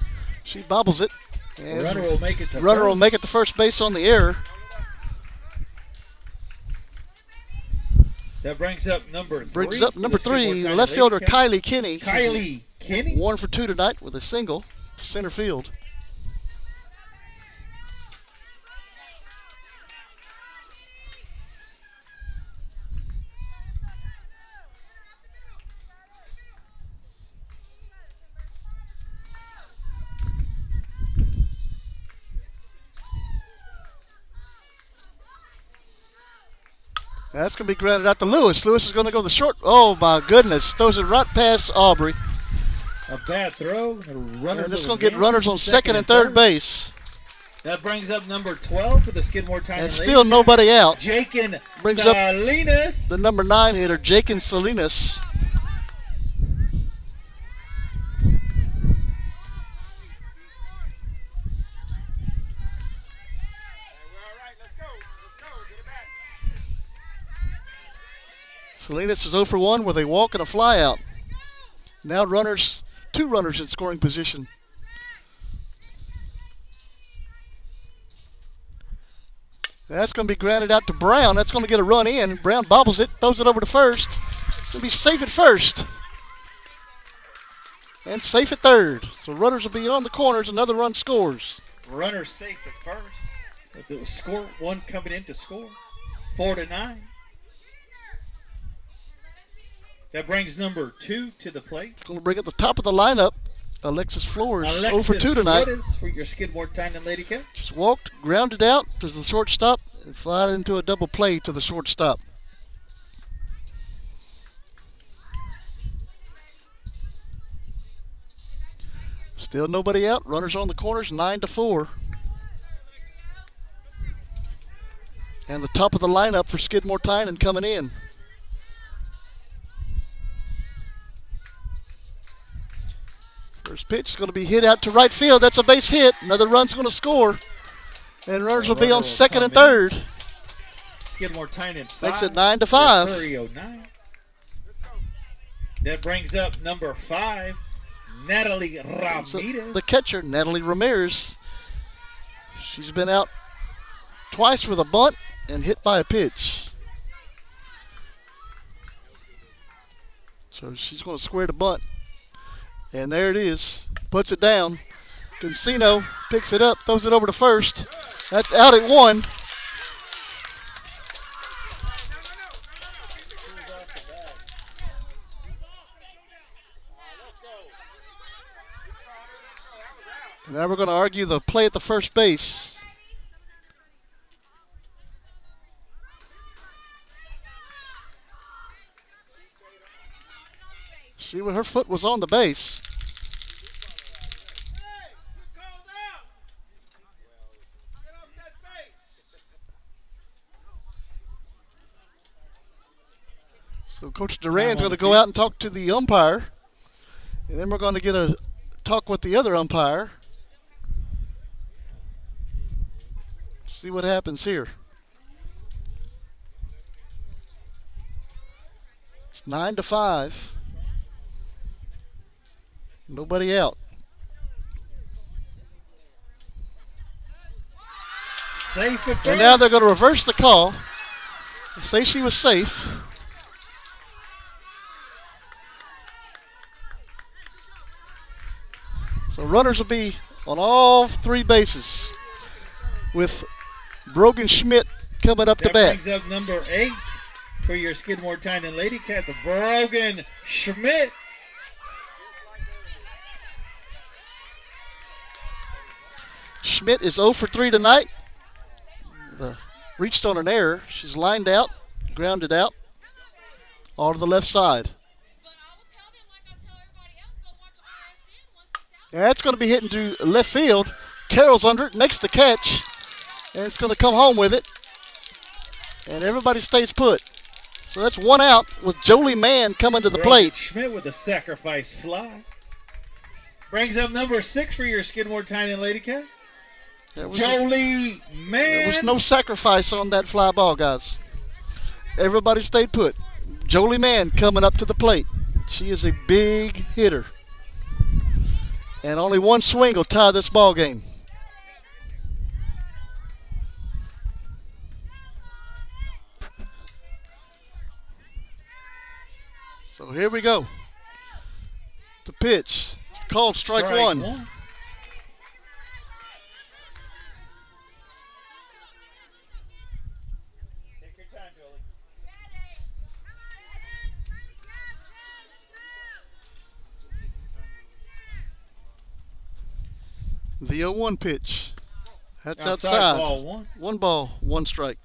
She bobbles it. And Runner will make it to runner first. will make it to first base on the error. That brings up number 3. Brings up number 3, Skidmore-Tynan left fielder Lady Cats. Kylie Kinney. Kylie Kinney. 1 for 2 tonight with a single to center field. That's going to be grounded out to Lewis. Lewis is going to go to the short. Oh, my goodness. Throws it right past Aubrey. A bad throw. And this is going to get runners on second and third base. That brings up number 12 for the Skidmore-Tynan. And still nobody out. Jakin Brings Salinas. up the number 9 hitter, Jakin Salinas. Salinas is 0 for 1 with a walk and a fly out. Now runners, 2 runners in scoring position. That's going to be grounded out to Brown. That's going to get a run in. Brown bobbles it, throws it over to first. It's going to be safe at first. And safe at third. So runners will be on the corners. Another run scores. Runner safe at first. With the score, 1 coming in to score. 4-9. That brings number 2 to the plate. Going to bring up the top of the lineup. Alexis Flores, 0 for 2 tonight. Flores for your Skidmore-Tynan Lady Cats. Just walked, grounded out to the shortstop, and flied into a double play to the shortstop. Still nobody out. Runners on the corners, 9-4. And the top of the lineup for Skidmore-Tynan coming in. First pitch is going to be hit out to right field. That's a base hit. Another run's going to score. And runners will be on second and third. Skidmore-Tynan 5. Makes it 9-5. Refugio 9. That brings up number 5, Natalie Ramirez. The catcher, Natalie Ramirez. She's been out twice with a bunt and hit by a pitch. So she's going to square the bunt. And there it is. Puts it down. Consino picks it up, throws it over to first. That's out at 1. And now we're going to argue the play at the first base. See what her foot was on the base. So Coach Duran's going to go out and talk to the umpire. And then we're going to get a talk with the other umpire. See what happens here. It's 9-5. Nobody out. Safe at And now they're going to reverse the call. Say she was safe. So runners will be on all three bases with Brogan Schmidt coming up to bat. That brings up number 8 for your Skidmore-Tynan Lady Cats, Brogan Schmidt. Schmidt is 0 for 3 tonight. Reached on an error. She's lined out, grounded out, all to the left side. That's going to be hitting to left field. Carroll's under it, makes the catch, and it's going to come home with it. And everybody stays put. So that's one out with Jolie Mann coming to the plate. Schmidt with a sacrifice fly. Brings up number 6 for your Skidmore-Tynan Lady Cat. Jolie Mann. There was no sacrifice on that fly ball, guys. Everybody stayed put. Jolie Mann coming up to the plate. She is a big hitter. And only one swing will tie this ball game. So here we go. The pitch. It's called strike one. Take your time, Jolie. The 0-1 pitch. That's Outside. outside. Ball one. 1 ball, 1 strike.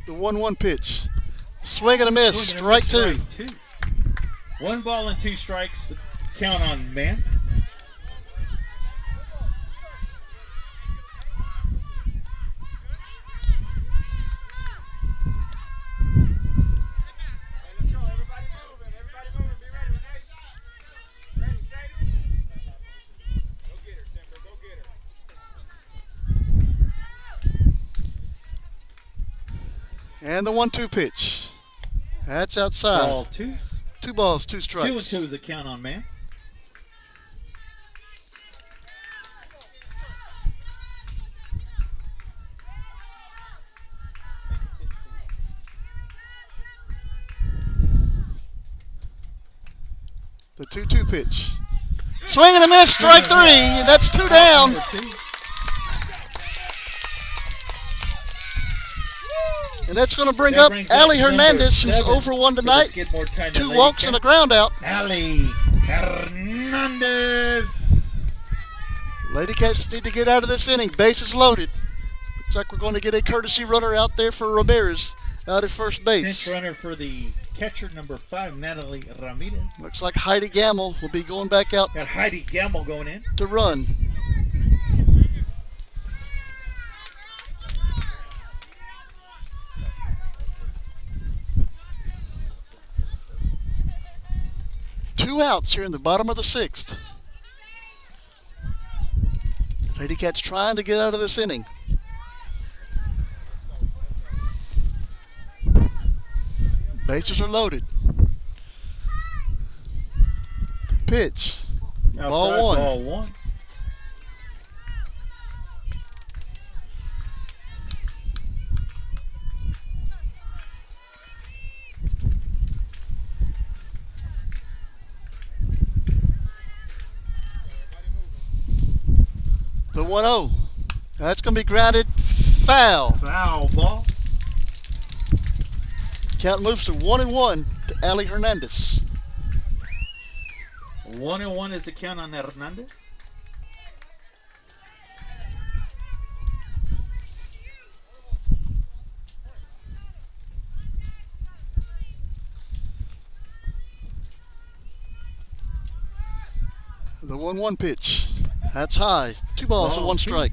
The 1-1 pitch. Swing and a miss. Swing and a miss, Strike 2. 1 ball and 2 strikes. The count on Mann. Let's go. Everybody moving. Everybody moving. Be ready, Renee. Ready, Sadie? Go get her, Simba. Go get her. And the 1-2 pitch. That's outside. Ball 2. 2 balls, 2 2 strikes. and 2 is the count on Mann. The 2-2 pitch. Swing and a miss. Strike 3. And that's 2 down. Number 2. And that's going to bring That up brings up Allie number Hernandez, who's 7 0 for 1 for the tonight. Skidmore-Tynan 2 Lady walks and a Cat. ground out. Allie Hernandez. Lady Cats need to get out of this inning. Bases loaded. Looks like we're going to get a courtesy runner out there for Ramirez out at first base. Pinch runner for the catcher, number 5, Natalie Ramirez. Looks like Heidi Gamble will be going back out Got Heidi Gamble going in. to run. Two outs here in the bottom of the 6th. Lady Cats trying to get out of this inning. Bases are loaded. Pitch. Outside, Ball 1. Ball 1. The 1-0. That's going to be grounded foul. Foul ball. Count moves to 1-1 to Ali Hernandez. 1-1 is the count on Hernandez. The 1-1 pitch. That's high. 2 balls and 1 strike.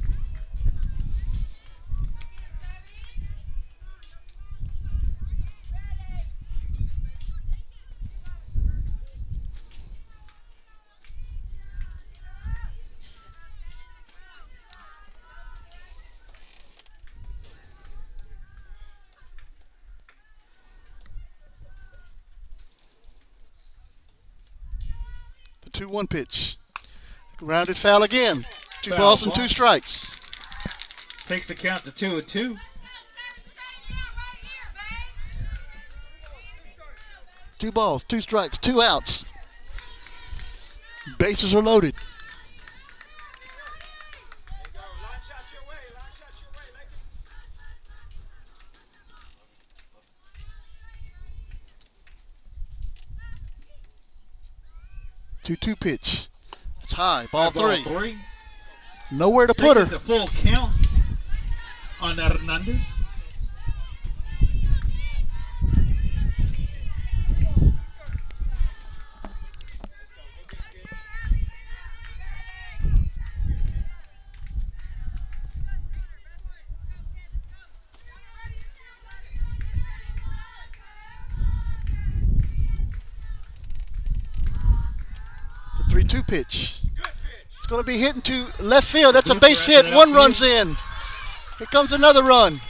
The 2-1 pitch. Grounded foul again. 2 Foul balls and ball. 2 strikes. Takes the count to 2-2. 2 balls, 2 strikes, 2 outs. Bases are loaded. Line shot your way. Line shot your way. Like 2-2 pitch. It's high. Ball 3. 3. Nowhere to put Takes her. it the full count on Hernandez. The 3-2 pitch. It's going to be hitting to left field. That's a base hit. 1 run's in. Here comes another run.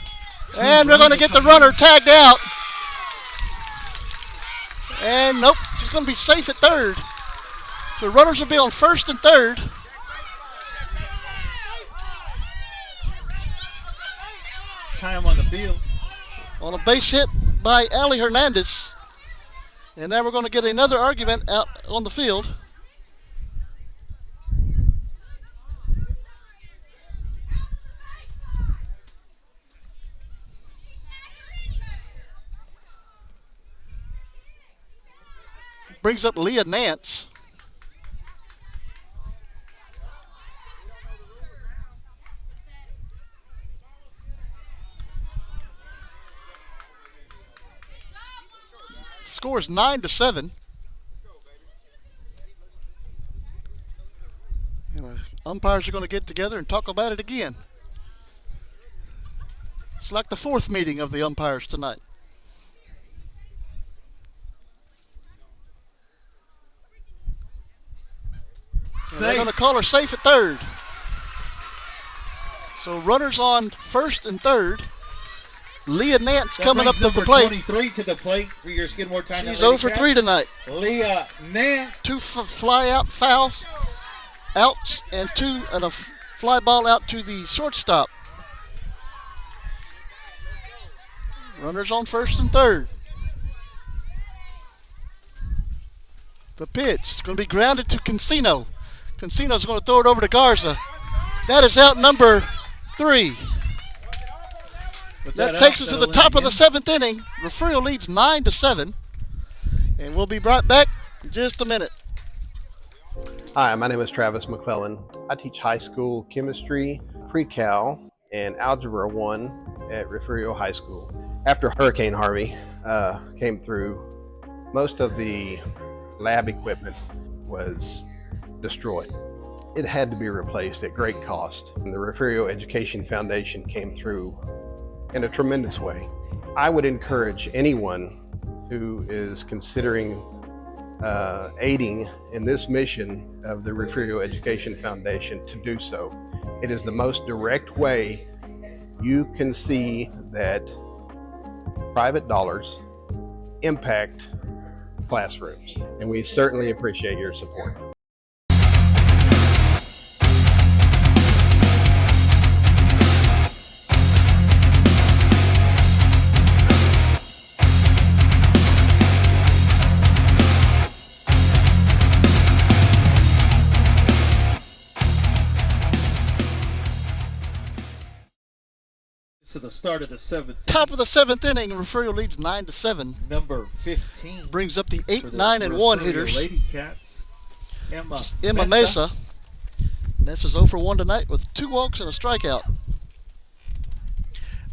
And we're going to get the runner tagged out. And nope, she's going to be safe at third. The runners will be on first and third. Time on the field. On a base hit by Ali Hernandez. And now we're going to get another argument out on the field. Brings up Leah Nance. Score is 9-7. And umpires are going to get together and talk about it again. It's like the 4th meeting of the umpires tonight. And they're going to call her safe at third. So runners on first and third. Leah Nance coming up to the plate. 23 to the plate for your Skidmore-Tynan. She's 0 for 3 tonight. Leah Nance. 2 fly out fouls, outs, and 2 and a fly ball out to the shortstop. Runners on first and third. The pitch is going to be grounded to Cancino. Cancino's going to throw it over to Garza. That is out number 3. That takes us to the top of the 7th inning. Refugio leads 9-7. And we'll be right back in just a minute. Hi, my name is Travis McClellan. I teach high school chemistry, pre-cal, and algebra 1 at Refugio High School. After Hurricane Harvey came through, most of the lab equipment was destroyed. It had to be replaced at great cost. And the Refugio Education Foundation came through in a tremendous way. I would encourage anyone who is considering aiding in this mission of the Refugio Education Foundation to do so. It is the most direct way you can see that private dollars impact classrooms, and we certainly appreciate your support. to the start of the 7th. Top of the 7th inning, Refugio leads 9-7. Number 15. Brings up the 8, for the 9, and 1 Refugio hitters. Lady Cats. Emma Mesa. Mesa's 0 for 1 tonight with 2 walks and a strikeout.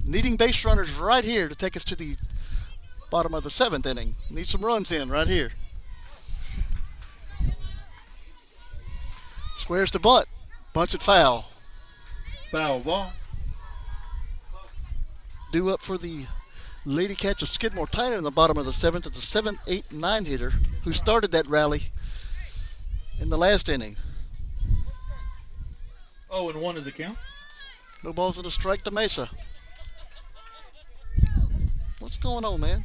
Needing base runners right here to take us to the bottom of the 7th inning. Need some runs in right here. Squares to bunt. Bunts it foul. Foul ball. Due up for the Lady Cats of Skidmore-Tynan in the bottom of the 7th. It's a 7, 8, 9 hitter who started that rally in the last inning. 0-1 is the count. No balls and a strike to Mesa. What's going on, man?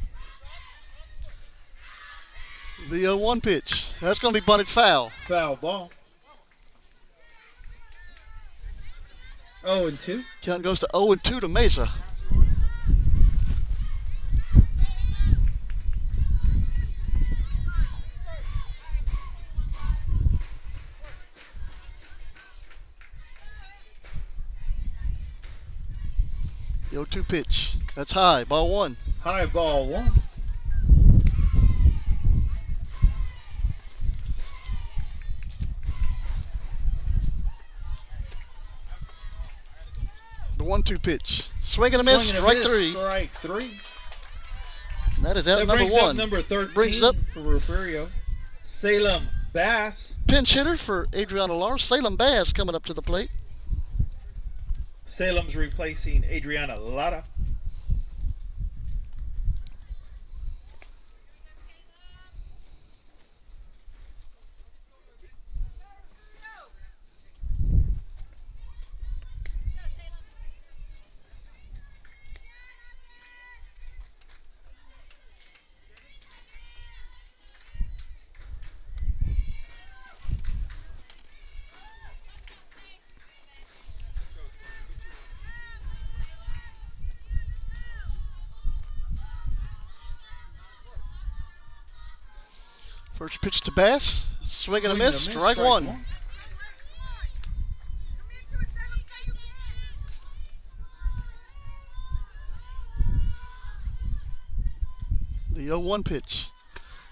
The 0-1 pitch. That's going to be bunted foul. Foul ball. 0-2. Count goes to 0-2 to Mesa. The 0-2 pitch. That's high. Ball 1. High ball 1. The 1-2 pitch. Swing and a miss. Strike 3. Strike 3. And that is out That number brings 1. up number 13 Brings up for Refugio. Salem Bass. pinch hitter for Adriana Lars. Salem Bass coming up to the plate. Salem's replacing Adriana Lara. First pitch to Bass. Swing and a miss. Strike 1. The 0-1 pitch.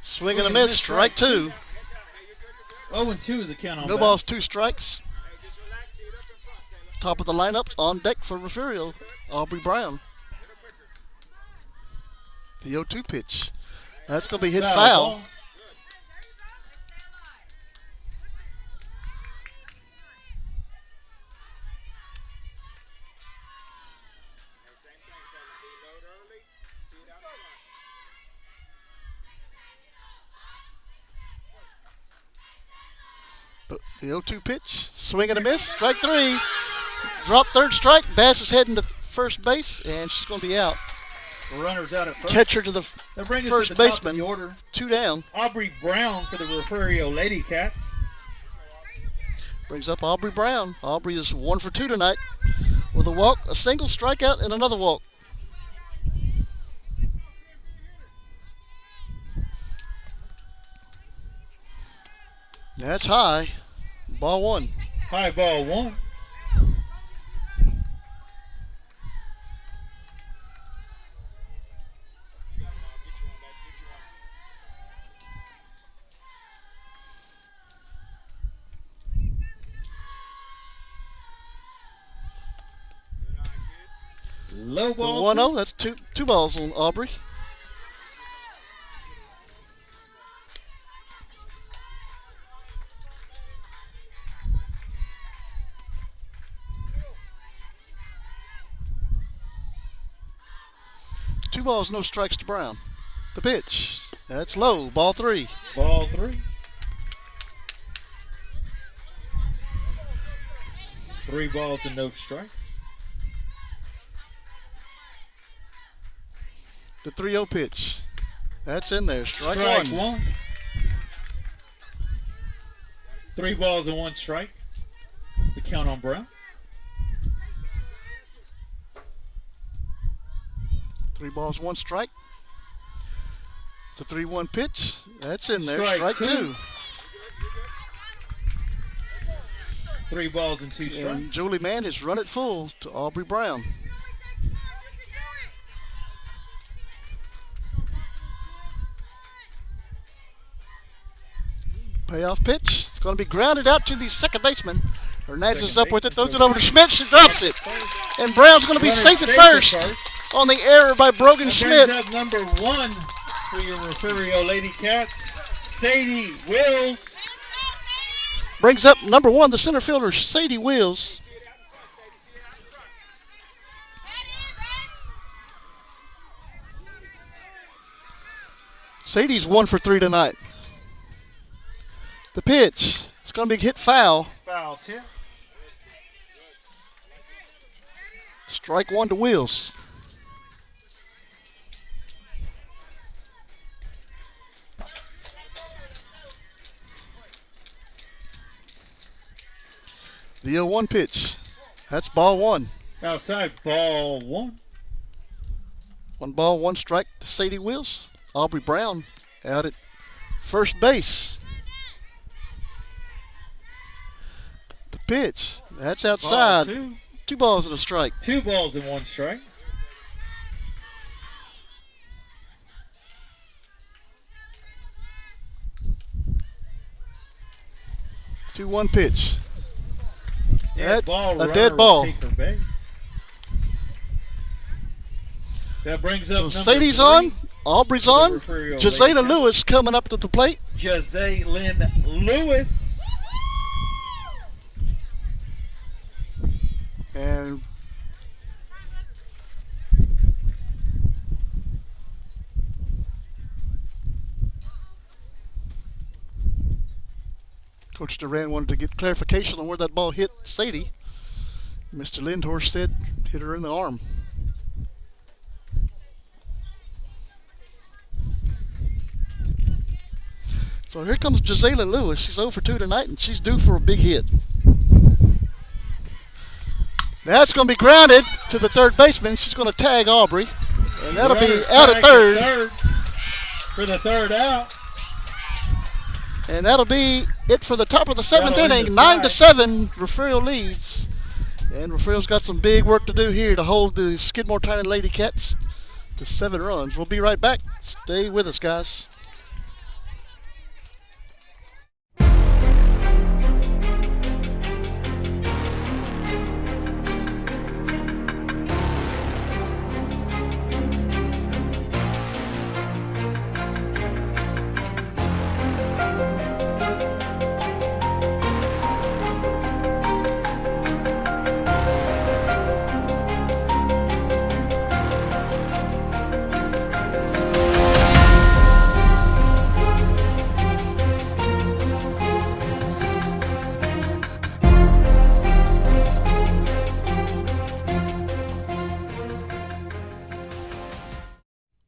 Swing and a miss. Strike 2. 0-2 is the count on No Bass. balls, 2 strikes. Top of the lineups on deck for Refugio. Aubrey Brown. The 0-2 pitch. That's going to be hit foul. Ball. The 0-2 pitch. Swing and a miss. Strike 3. Drop third strike. Bass is heading to first base, and she's going to be out. Runners out at first. Catcher to the That brings us first to the top of baseman. the order. 2 down. Aubrey Brown for the Refugio Lady Cats. Brings up Aubrey Brown. Aubrey is 1 for 2 tonight with a walk, a single, strikeout, and another walk. That's high. Ball 1. High ball 1. Low The ball. 1-0. That's two balls on Aubrey. Two balls, no strikes to Brown. The pitch. That's low. Ball 3. Ball 3. 3 balls and no strikes. The 3-0 pitch. That's in there. Strike 1. 3 balls and 1 strike. The count on Brown. 3 balls, 1 strike. The 3-1 pitch. That's in there. Strike Strike 2. 3 balls and 2 strikes. And Jolie Mann has run it full to Aubrey Brown. Payoff pitch. It's going to be grounded out to the second baseman. Hernandez is Second up with it, baseman throws it over to Schmidt. She drops it. And Brown's going to be Runner safe at safe first at on the error by Brogan That Schmidt. brings up number 1 for your Refugio Lady Cats, Sadie Wills. Brings up number 1, the center fielder, Sadie Wills. Sadie's 1 for 3 tonight. The pitch. It's going to be hit foul. Foul tip. Strike 1 to Wills. The 0-1 pitch. That's ball 1. Outside, ball 1. 1 ball, 1 strike to Sadie Wills. Aubrey Brown out at first base. The pitch. That's outside. Ball 2. 2 balls and a strike. 2 balls and 1 strike. Two 1 pitch. Dead That's ball. a Runner dead will ball. take her base. That brings up So number Sadie's 3, on. Aubrey's on. Refugio Jazayna Lady Cats. Lewis coming up to the plate. Jazalyn Lewis. And Coach Duran wanted to get clarification on where that ball hit Sadie. Mr. Lindhorst said hit her in the arm. So here comes Jazayla Lewis. She's 0 for 2 tonight, and she's due for a big hit. That's going to be grounded to the third baseman. She's going to tag Aubrey, and that'll be Runner out at strike third. for the third out. And that'll be it for the top of the 7th That'll end inning. the 9 to side. 7. Refugio leads. And Refugio's got some big work to do here to hold the Skidmore-Tynan Lady Cats to 7 runs. We'll be right back. Stay with us, guys.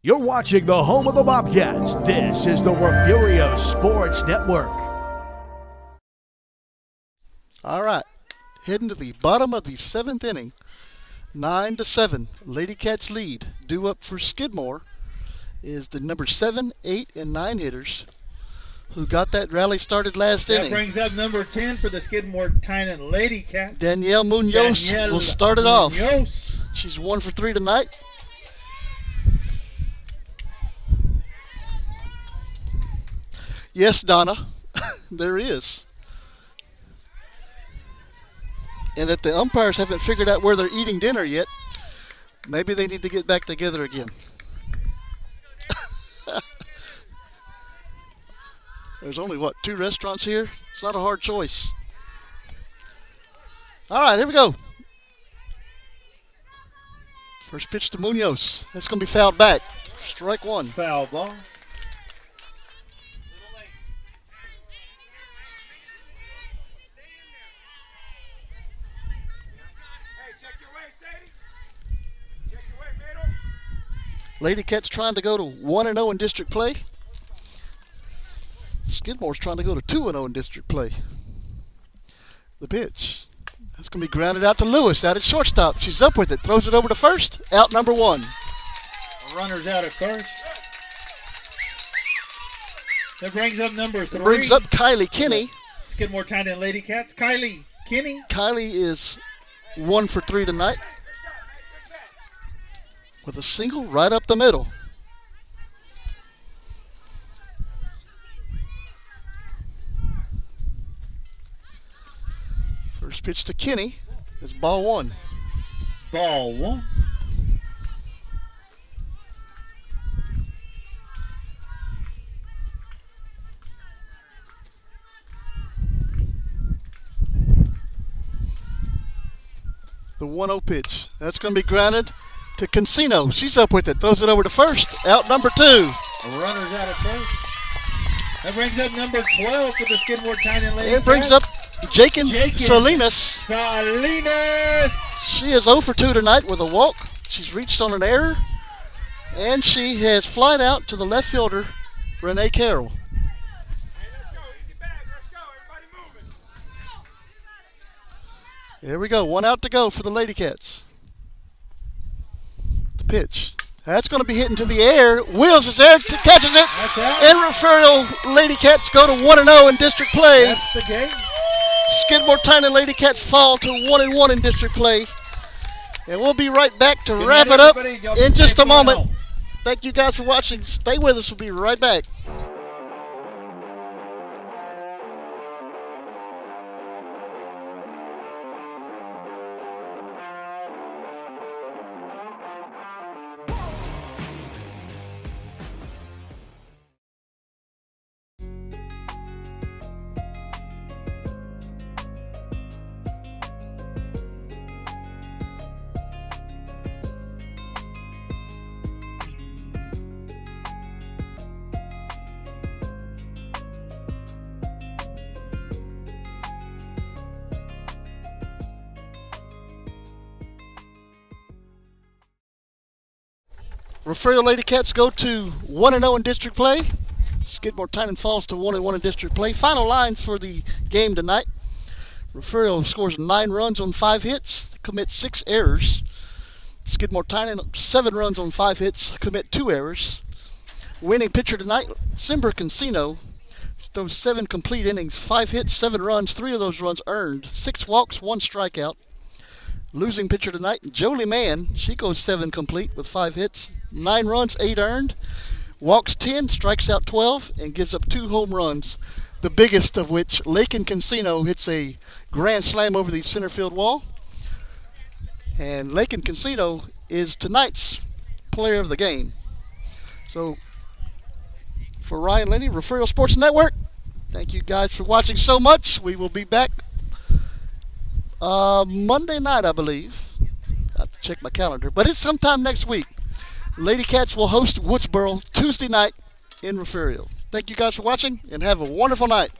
You're watching the home of the Bobcats. This is the Refugio Sports Network. All right. Heading to the bottom of the 7th inning. 9 to 7. Lady Cats lead. Due up for Skidmore is the number 7, 8, and 9 hitters who got that rally started last That inning. brings up number 10 for the Skidmore-Tynan Lady Cats. Danielle Munoz will start it off. Munoz. She's 1 for 3 tonight. Yes, Donna, there is. And if the umpires haven't figured out where they're eating dinner yet, maybe they need to get back together again. There's only, 2 restaurants here? It's not a hard choice. All right, here we go. First pitch to Munoz. That's going to be fouled back. Strike 1. Foul ball. Hey, check your weight, Sadie. Check your weight, middle. Lady Cats trying to go to 1-0 in district play. Skidmore's trying to go to 2-0 in district play. The pitch. That's going to be grounded out to Lewis out at shortstop. She's up with it. Throws it over to first. Out number 1. Runners out at first. That brings up number 3. Brings up Kylie Kinney. Skidmore-Tynan Lady Cats. Kylie Kinney. Kylie is 1 for 3 tonight with a single right up the middle. First pitch to Kenny. It's ball one. Ball one. The 1-0 pitch. That's going to be grounded to Cancino. She's up with it. Throws it over to first. Out number 2. Runners out at first. That brings up number 12 for the Skidmore-Tynan Lady It brings up Jakin Salinas. Salinas. She is 0 for 2 tonight with a walk. She's reached on an error. And she has flied out to the left fielder, Renee Carroll. Hey, let's go. Easy back. Let's go. Everybody moving. Here we go. 1 out to go for the Lady Cats. The pitch. That's going to be hit into the air. Wheels is there, catches it. That's out. And Refugio Lady Cats go to 1-0 in district play. That's the game. Skidmore-Tynan Lady Cats fall to 1-1 in district play. And we'll be right back to Good wrap night, it up everybody. Y'all in be just safe a moment. 1-0. Thank you guys for watching. Stay with us. We'll be right back. Refugio Lady Cats go to 1-0 in district play. Skidmore-Tynan falls to 1-1 in district play. Final lines for the game tonight. Refugio scores 9 runs on 5 hits, commits 6 errors. Skidmore-Tynan 7 runs on 5 hits, commit 2 errors. Winning pitcher tonight, Simber Cancino, throws 7 complete innings, 5 hits, 7 runs, 3 of those runs earned, 6 walks, 1 strikeout. Losing pitcher tonight, Jolie Mann. She goes 7 complete with 5 hits, 9 runs, 8 earned. Walks 10, strikes out 12, and gives up 2 home runs. The biggest of which, Lakin Cancino hits a grand slam over the center field wall. And Lakin Cancino is tonight's player of the game. So, for Ryan Lenny, Refugio Sports Network, thank you guys for watching so much. We will be back Monday night, I believe. I have to check my calendar, but it's sometime next week. Lady Cats will host Woodsboro Tuesday night in Refugio. Thank you guys for watching, and have a wonderful night.